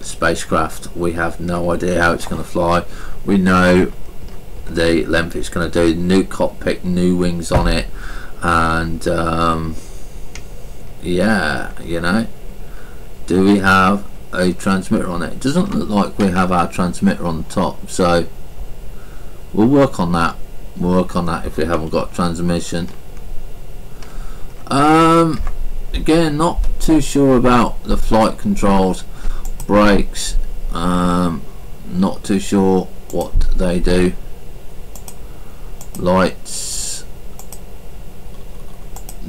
spacecraft. We have no idea how it's going to fly. We know the length it's going to do, new cockpit, new wings on it, and yeah, you know, do we have a transmitter on it? It doesn't look like we have our transmitter on the top, so we'll work on that. We'll work on that if we haven't got transmission. Again, not too sure about the flight controls, brakes, not too sure what they do. Lights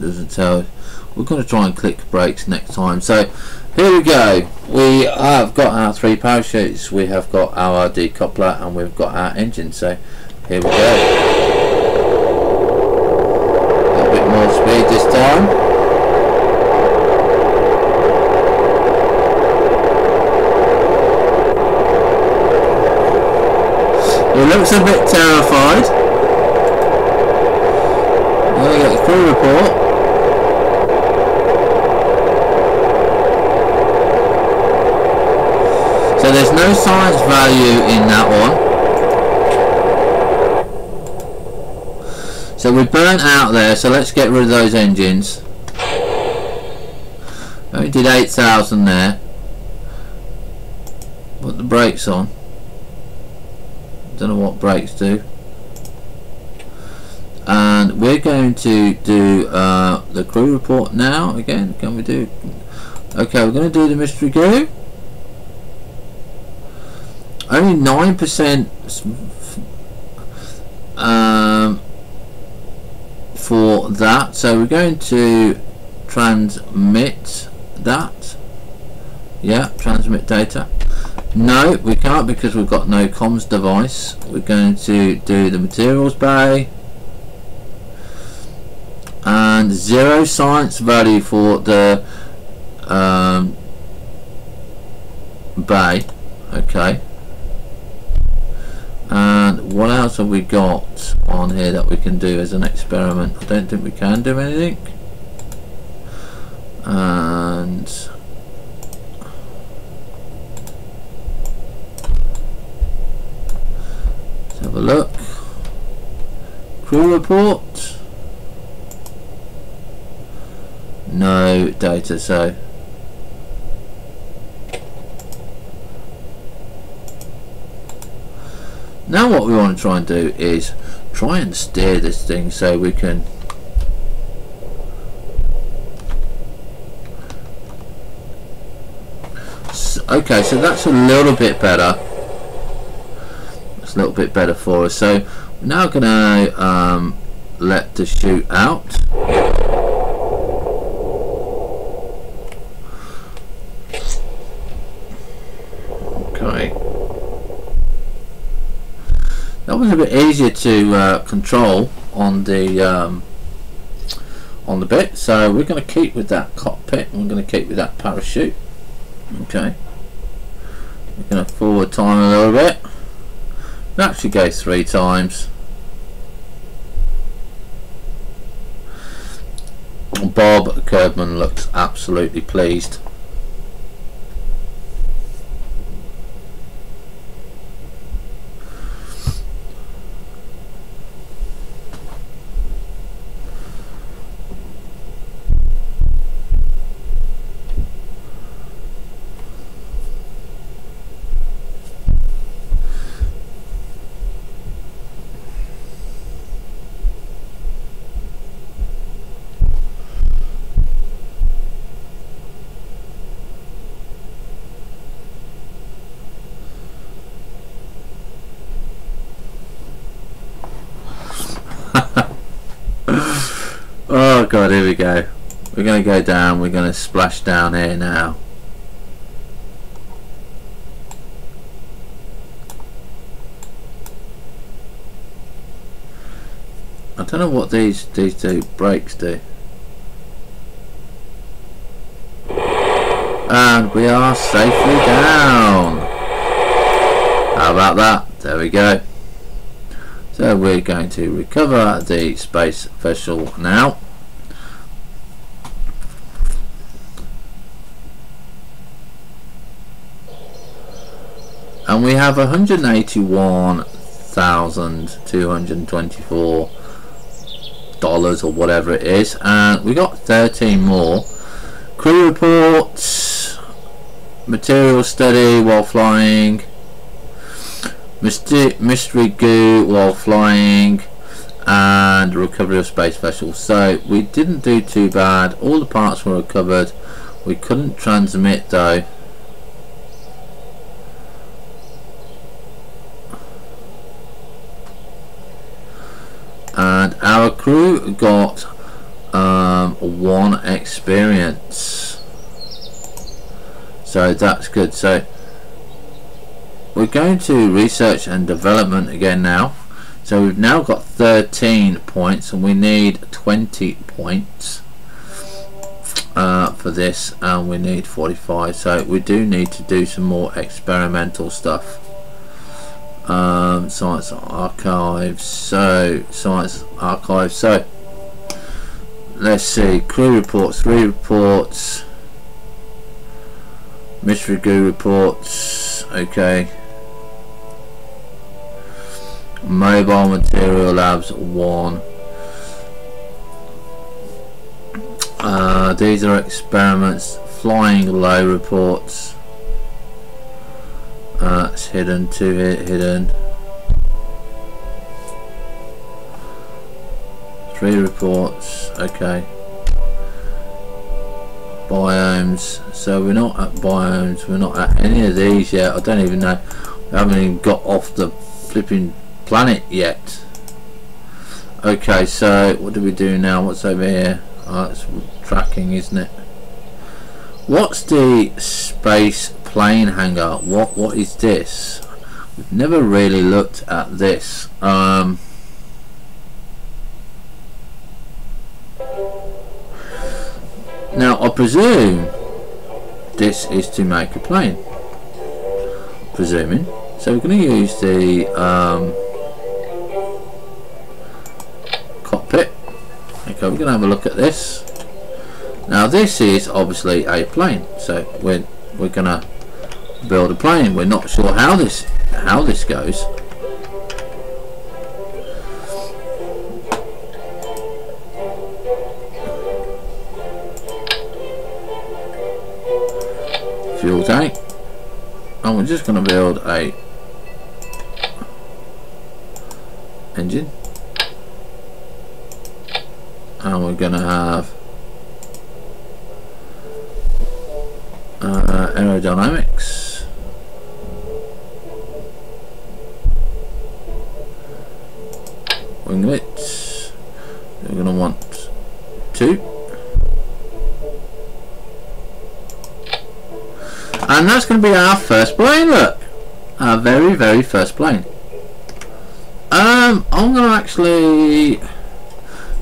doesn't tell. We're going to try and click brakes next time. So here we go. We have got our 3 parachutes, we have got our decoupler, and we've got our engine. So here we go. A bit more speed this time. It looks a bit terrified. We're going to get the crew report. So there's no science value in that one. So we burnt out there, so let's get rid of those engines. We did 8,000 there. Put the brakes on. Don't know what brakes do. And we're going to do the crew report now. Again, can we do? Okay, we're going to do the mystery goo. Only 9% for that, so we're going to transmit that. Yeah, transmit data. No, we can't because we've got no comms device. We're going to do the materials bay and 0 science value for the bay. Okay. And what else have we got on here that we can do as an experiment? I don't think we can do anything. And let's have a look. Crew report. No data, so now what we want to try and do is try and steer this thing so we can okay, so that's a little bit better. That's a little bit better for us. So we're now gonna let the chute out. Okay. That was a bit easier to control on the bit, so we're going to keep with that cockpit and we're going to keep with that parachute. Okay, we're going to forward time a little bit. It actually goes 3 times. Bob Kerbal looks absolutely pleased. Oh god, here we go. We're going to go down, we're going to splash down here now. I don't know what these two brakes do. And we are safely down. How about that? There we go. So we're going to recover the space vessel now. And we have $181,224 or whatever it is, and we got 13 more. Crew reports, material study while flying, mystery goo while flying, and recovery of space vessels. So we didn't do too bad. All the parts were recovered. We couldn't transmit though. And our crew got 1 experience, so that's good. So we're going to research and development again now. So we've now got 13 points and we need 20 points for this, and we need 45, so we do need to do some more experimental stuff. Science archives. So let's see, crew reports, 3 reports, mystery goo reports, okay, mobile material labs 1. These are experiments, flying low reports, it's hidden, 2 hidden, 3 reports, okay. Biomes, so we're not at biomes, we're not at any of these yet. I don't even know, we haven't even got off the flipping planet yet. Okay, so what do we do now? What's over here? Oh, it's tracking, isn't it? What's the space plane hangar? What is this? We've never really looked at this. Now I presume this is to make a plane. Presuming. So we're going to use the cockpit. Okay, we're going to have a look at this. Now this is obviously a plane, so we're going to build a plane. We're not sure how this goes. Fuel tank, and we're just going to build a engine, and we're going to have aerodynamics, winglets. We're going to want 2, and that's going to be our first plane. Look, our very first plane. I'm going to actually,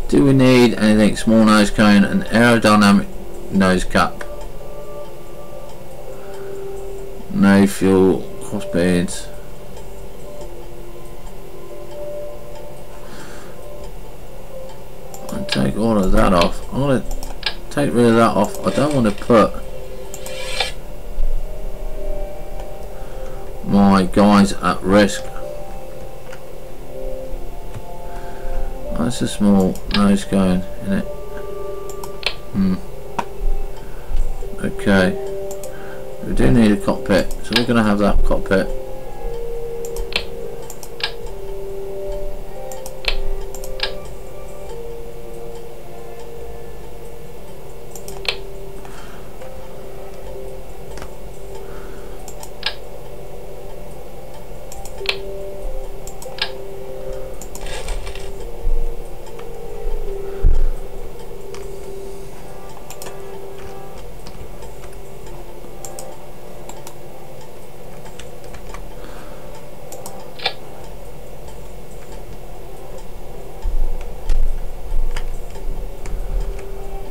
do we need anything? Small nose cone and aerodynamic nose cap. No fuel, cross beads. I'll take all of that off. I'm going to take rid of that off. I don't want to put my guys at risk. That's a small nose cone, isn't it? Okay. We do need a cockpit, so we're going to have that cockpit.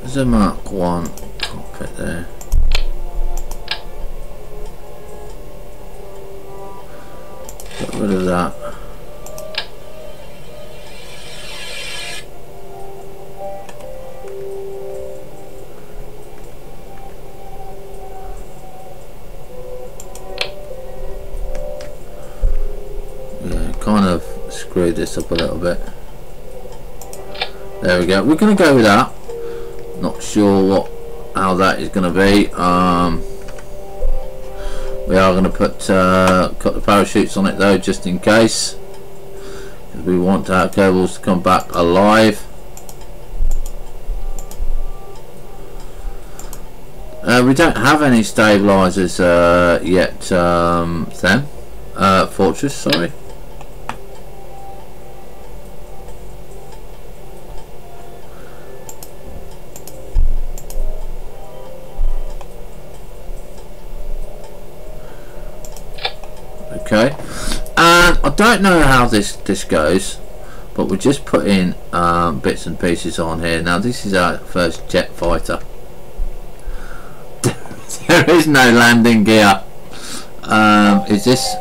There's a Mark 1 cockpit there. Get rid of that. Yeah, kind of screwed this up a little bit. There we go. We're going to go with that. Not sure how that is going to be. We are going to put cut the parachutes on it though, just in case, because we want our Kerbals to come back alive. We don't have any stabilizers yet, Fortress, sorry. Okay, and I don't know how this goes, but we're just putting bits and pieces on here. Now this is our first jet fighter. There is no landing gear. Is this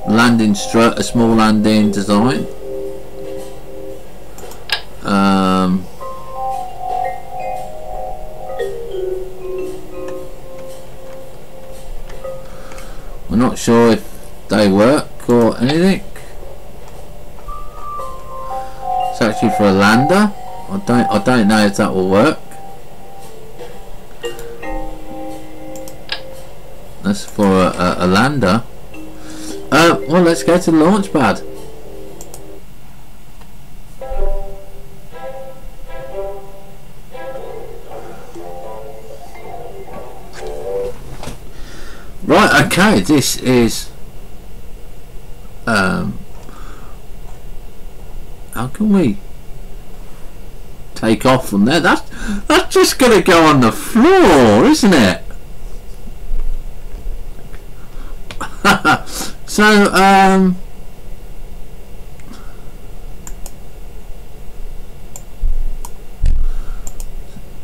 landing strut a small landing design? We're not sure if they work or anything. It's actually for a lander. I don't know if that will work. That's for a lander. Well, let's go to the launch pad. Right, okay, this is how can we take off from there? That's just gonna go on the floor, isn't it? So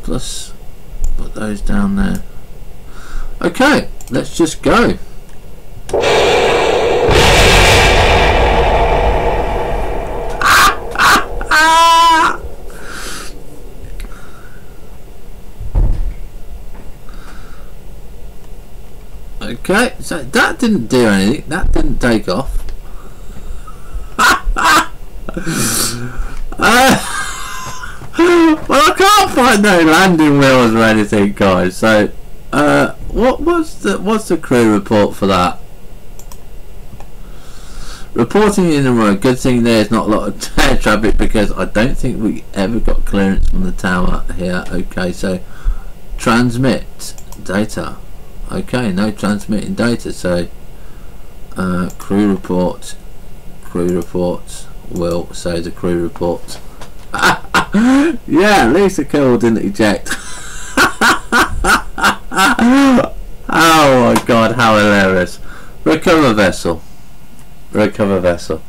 plus put those down there. Okay, let's just go. Okay, so that didn't do anything. That didn't take off. Well, I can't find no landing wheels or anything, guys. So, what's the crew report for that? Reporting in the road. Good thing there's not a lot of air traffic because I don't think we ever got clearance from the tower here. Okay, so transmit data. Okay, no transmitting data. So crew report. Crew reports will say the crew report. Yeah, at least the Kerbal didn't eject. Oh my god, how hilarious. Recover vessel. Recover vessel.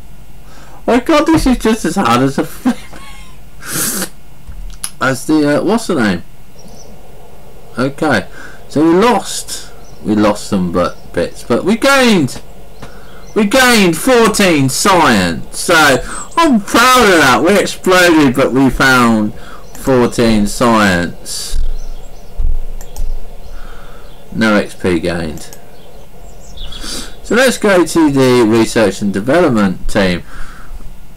Oh god, this is just as hard as a as the what's the name? Okay, so we lost some bits, but we gained 14 science. So I'm proud of that. We exploded, but we found 14 science. No XP gained. So let's go to the research and development team.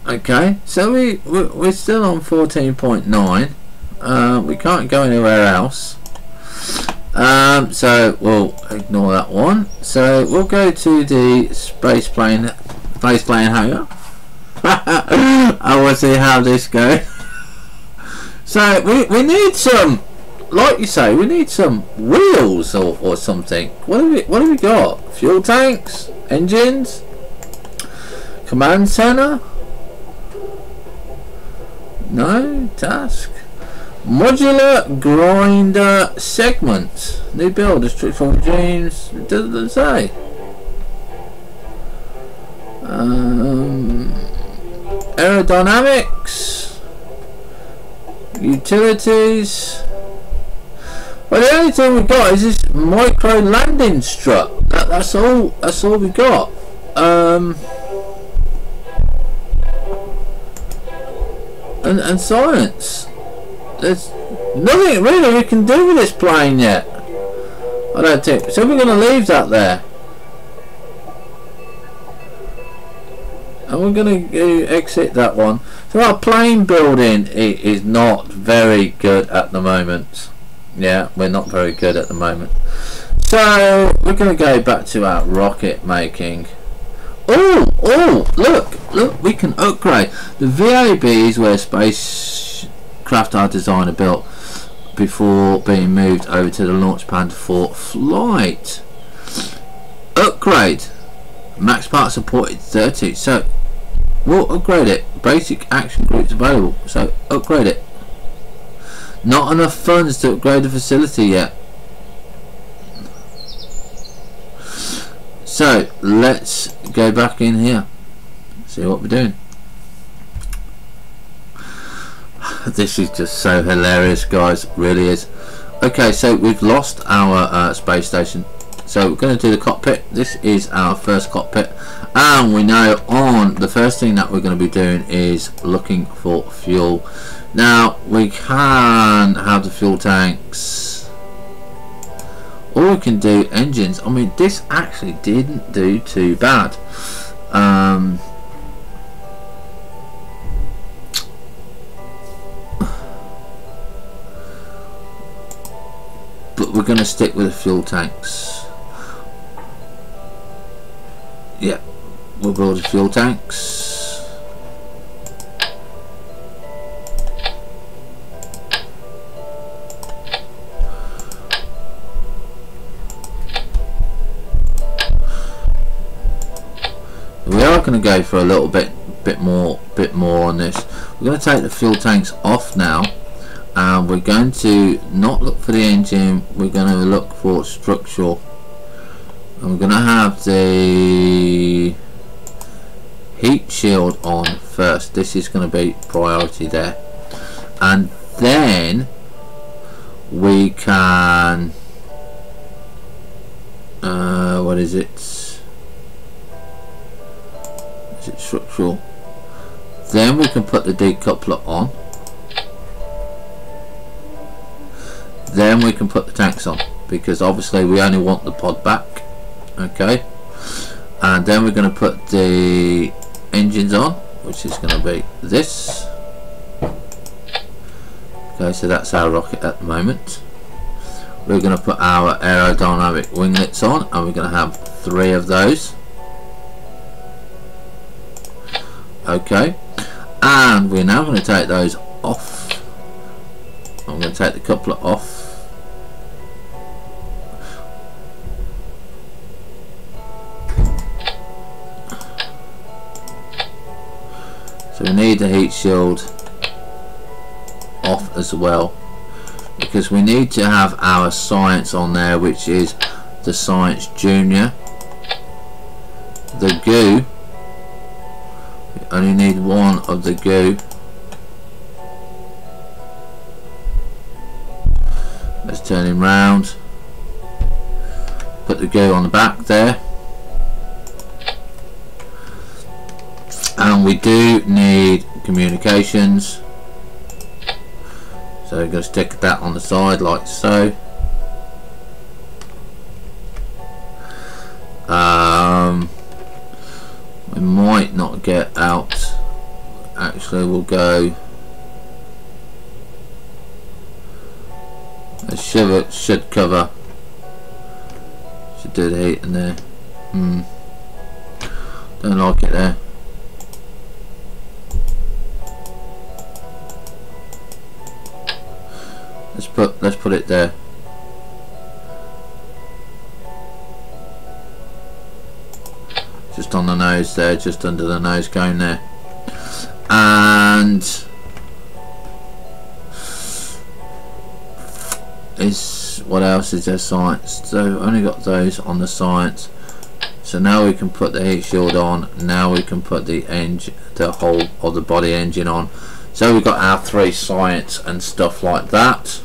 Okay, so we're still on 14.9. We can't go anywhere else. So we'll ignore that one. So we'll go to the space plane hangar. I will see how this goes. So we need some, like you say, we need some wheels or something. What have we got? Fuel tanks, engines, command center. No task. Modular grinder segment. New build, restriction regimes. It doesn't say. Aerodynamics. Utilities. Well, the only thing we've got is this micro landing strut. That's all we got. And science. There's nothing really we can do with this plane yet. I don't think. So we're going to leave that there. And we're going to exit that one. So our plane building is not very good at the moment. Yeah, we're not very good at the moment. So we're going to go back to our rocket making. Oh, look, we can upgrade. The VAB is where spacecraft are designed and built before being moved over to the launch pad for flight. Upgrade. Max part supported 30. So we'll upgrade it. Basic action groups available. So upgrade it. Not enough funds to upgrade the facility yet. So let's go back in here, see what we're doing. This is just so hilarious, guys, really is. Okay, so we've lost our space station, so we're going to do the cockpit. This is our first cockpit, and we know on the first thing that we're going to be doing is looking for fuel. Now we can have the fuel tanks, or we can do engines. I mean, this actually didn't do too bad. But we're going to stick with the fuel tanks. Yeah, we'll build the fuel tanks. We are going to go for a little bit more on this. We're going to take the fuel tanks off now, and we're going to not look for the engine. We're going to look for structural I'm going to have the heat shield on first. This is going to be priority there, and then we can what is it? Is it structural? Then we can put the decoupler on. Then we can put the tanks on, because obviously we only want the pod back. Okay, and then we're going to put the engines on, which is going to be this. Okay, so that's our rocket at the moment. We're going to put our aerodynamic winglets on, and we're going to have 3 of those. Okay, and we're now going to take those off. I'm going to take the coupler off. So we need the heat shield off as well, because we need to have our science on there, which is the Science Junior. The goo, we only need 1 of the goo. Let's turn him round, put the goo on the back there. And we do need communications, so we're going to stick that on the side like so. We might not get out, actually we'll go, it should cover, should do the heat in there. Don't like it there. Let's put it there. Just on the nose there, just under the nose cone there. And what else is there? Science. So only got those on the science. So now we can put the heat shield on. Now we can put the engine, the whole of the body engine on. So we've got our 3 science and stuff like that.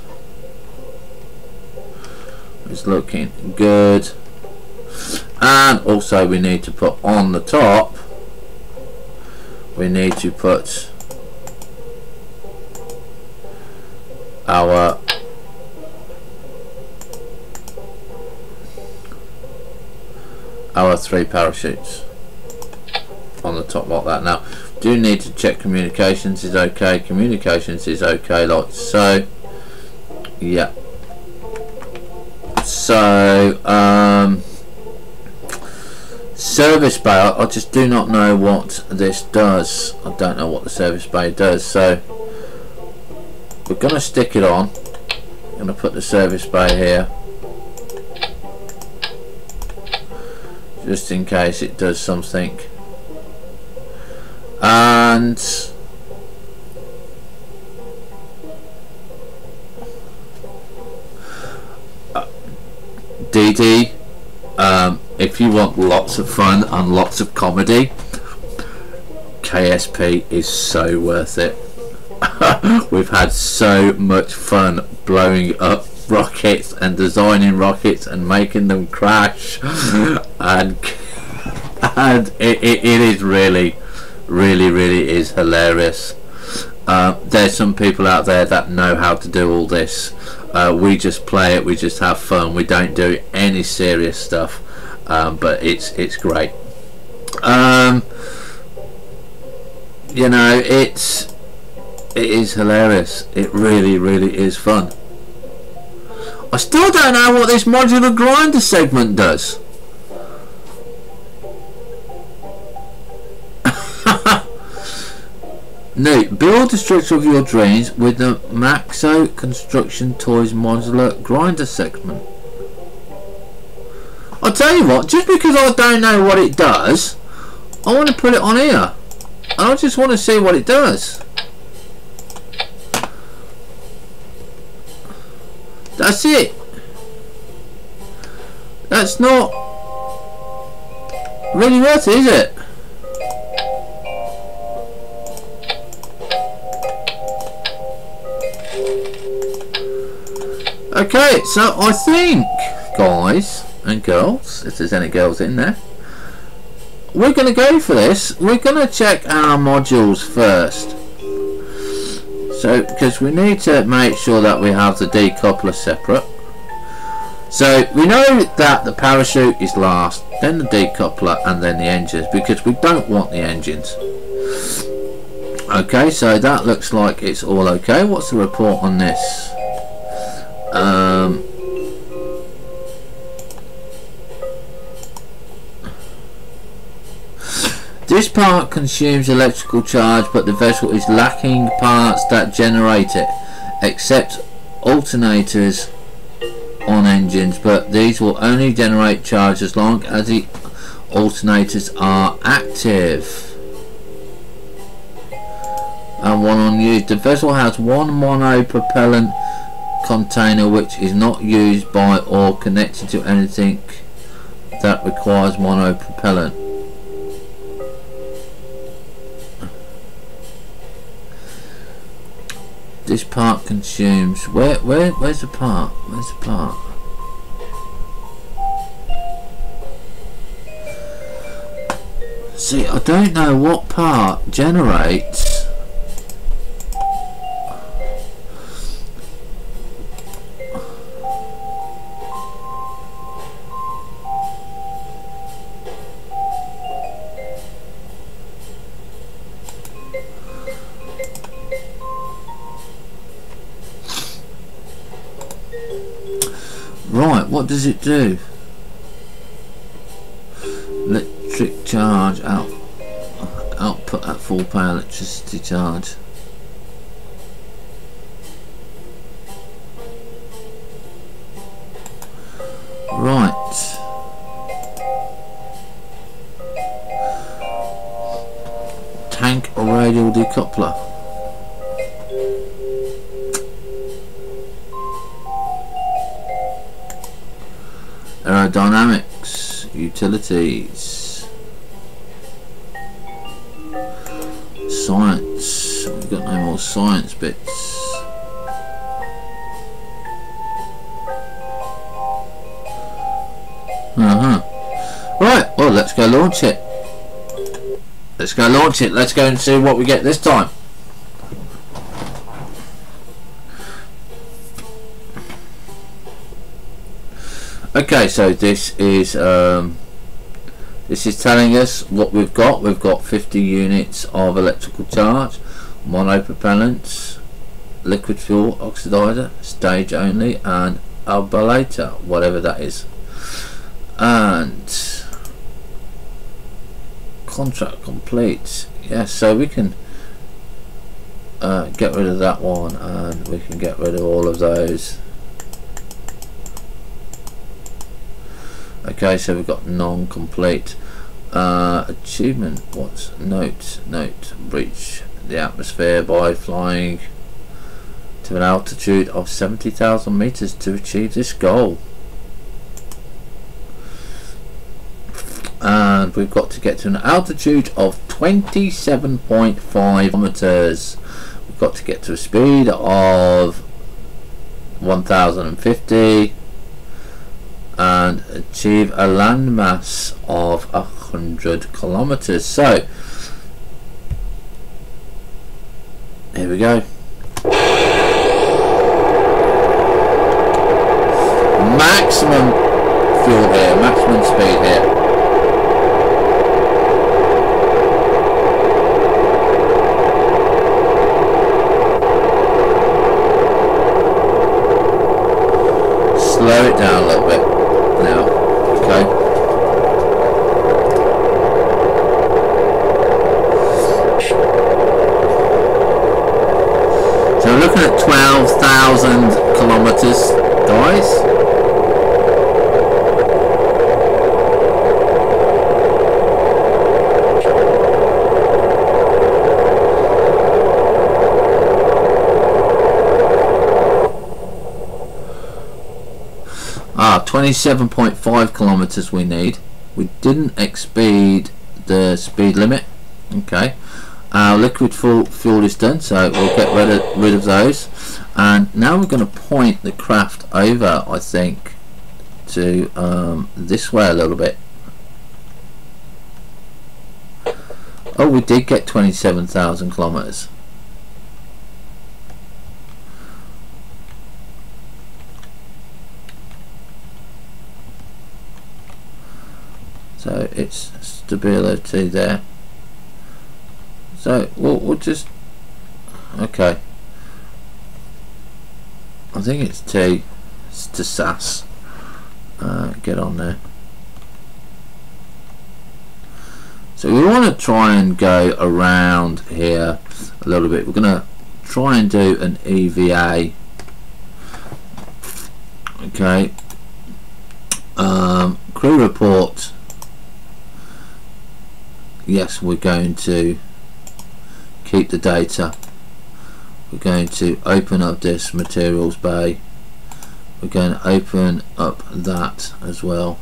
It's looking good. And also we need to put on the top, we need to put our our 3 parachutes on the top like that. Now do need to check communications is okay. Communications is okay like so. Yeah. So service bay, I just do not know what this does. I don't know what the service bay does, so we're going to stick it on. I'm going to put the service bay here just in case it does something. And DD, if you want lots of fun and lots of comedy, KSP is so worth it. We've had so much fun blowing up rockets and designing rockets and making them crash, and it is really is hilarious. There's some people out there that know how to do all this. We just play it, we just have fun, we don't do any serious stuff, but it's great. You know, it is hilarious. It really is fun. I still don't know what this modular grinder segment does. Note, build the structure of your dreams with the Maxo Construction Toys modular grinder segment. I'll tell you what, just because I don't know what it does, I want to put it on here. And I just want to see what it does. That's it. That's not really worth it, is it? Okay, so I think, guys and girls, if there's any girls in there, we're going to go for this. We're going to check our modules first. So, because we need to make sure that we have the decoupler separate. So, we know that the parachute is last, then the decoupler, and then the engines, because we don't want the engines. Okay, so that looks like it's all okay. What's the report on this? This part consumes electrical charge, but the vessel is lacking parts that generate it, except alternators on engines, but these will only generate charge as long as the alternators are active. And one unused. The vessel has one monopropellant container which is not used by or connected to anything that requires monopropellant. This part consumes. Where's the part? Where's the part? See, I don't know what part generates. Right, what does it do? Electric charge output at full power electricity charge. Right. Tank or radial decoupler. Aerodynamics, utilities, science. We've got no more science bits. Right, well, let's go launch it. Let's go launch it. Let's go and see what we get this time. Okay, so this is telling us what we've got. We've got 50 units of electrical charge, monopropellants, liquid fuel oxidizer, stage only, and ablator, whatever that is. And contract complete. Yes, so we can get rid of that one, and we can get rid of all of those. Okay, so we've got non-complete. Achievement, what's note, breach the atmosphere by flying to an altitude of 70,000 meters to achieve this goal. And we've got to get to an altitude of 27.5 kilometers. We've got to get to a speed of 1050 and achieve a landmass of 100 kilometers. So here we go. Maximum fuel here, maximum speed here. Slow it down a little bit now, okay. So we're looking at 12,000 kilometers, guys. Ah, 27.5 kilometers we need. We didn't exceed the speed limit. Okay, our liquid fuel is done, so we'll get rid of those. And now we're going to point the craft over, I think, to this way a little bit. Oh, we did get 27,000 kilometers. So it's stability there. So we'll just, okay. I think it's T. It's to SAS. Get on there. So we want to try and go around here a little bit. We're going to try and do an EVA. Okay. Crew report. Yes, we're going to keep the data. We're going to open up this materials bay. We're going to open up that as well.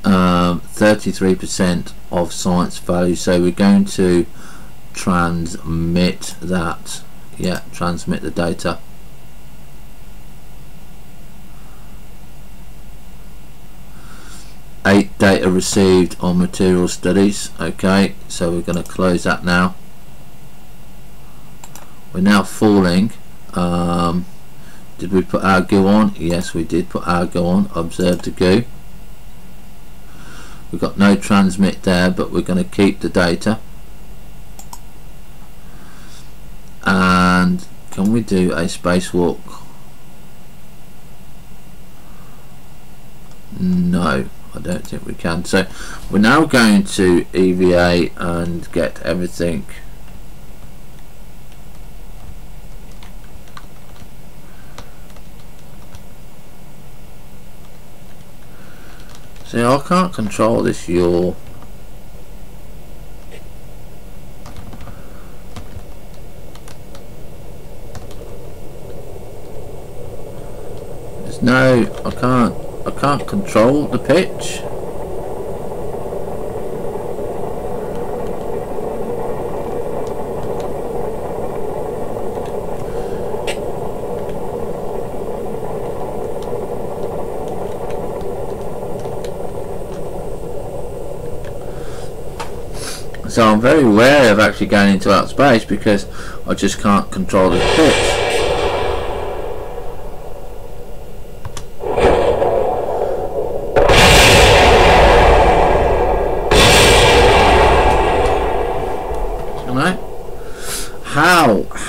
33% of science value, so we're going to transmit that. Yeah, transmit the data. Eight data received on material studies. Okay, so we're going to close that now. We're now falling. Did we put our goo on? Yes, we did put our goo on. Observe the goo. We've got no transmit there, but we're going to keep the data. And can we do a spacewalk? No, I don't think we can. So we're now going to EVA and get everything. See, I can't control this yaw. There's no, I can't control the pitch. So I'm very wary of actually going into outer space because I just can't control the pitch.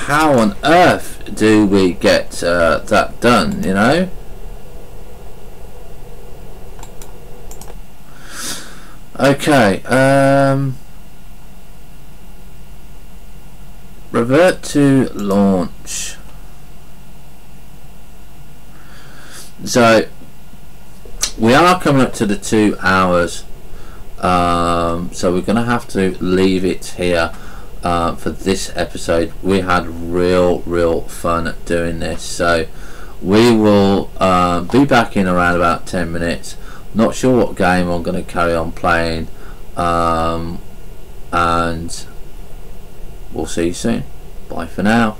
How on earth do we get that done, you know? Okay, revert to launch. So we are coming up to the 2 hours, so we're going to have to leave it here for this episode. We had real fun doing this, so we will be back in around about 10 minutes. Not sure what game I'm going to carry on playing, and we'll see you soon. Bye for now.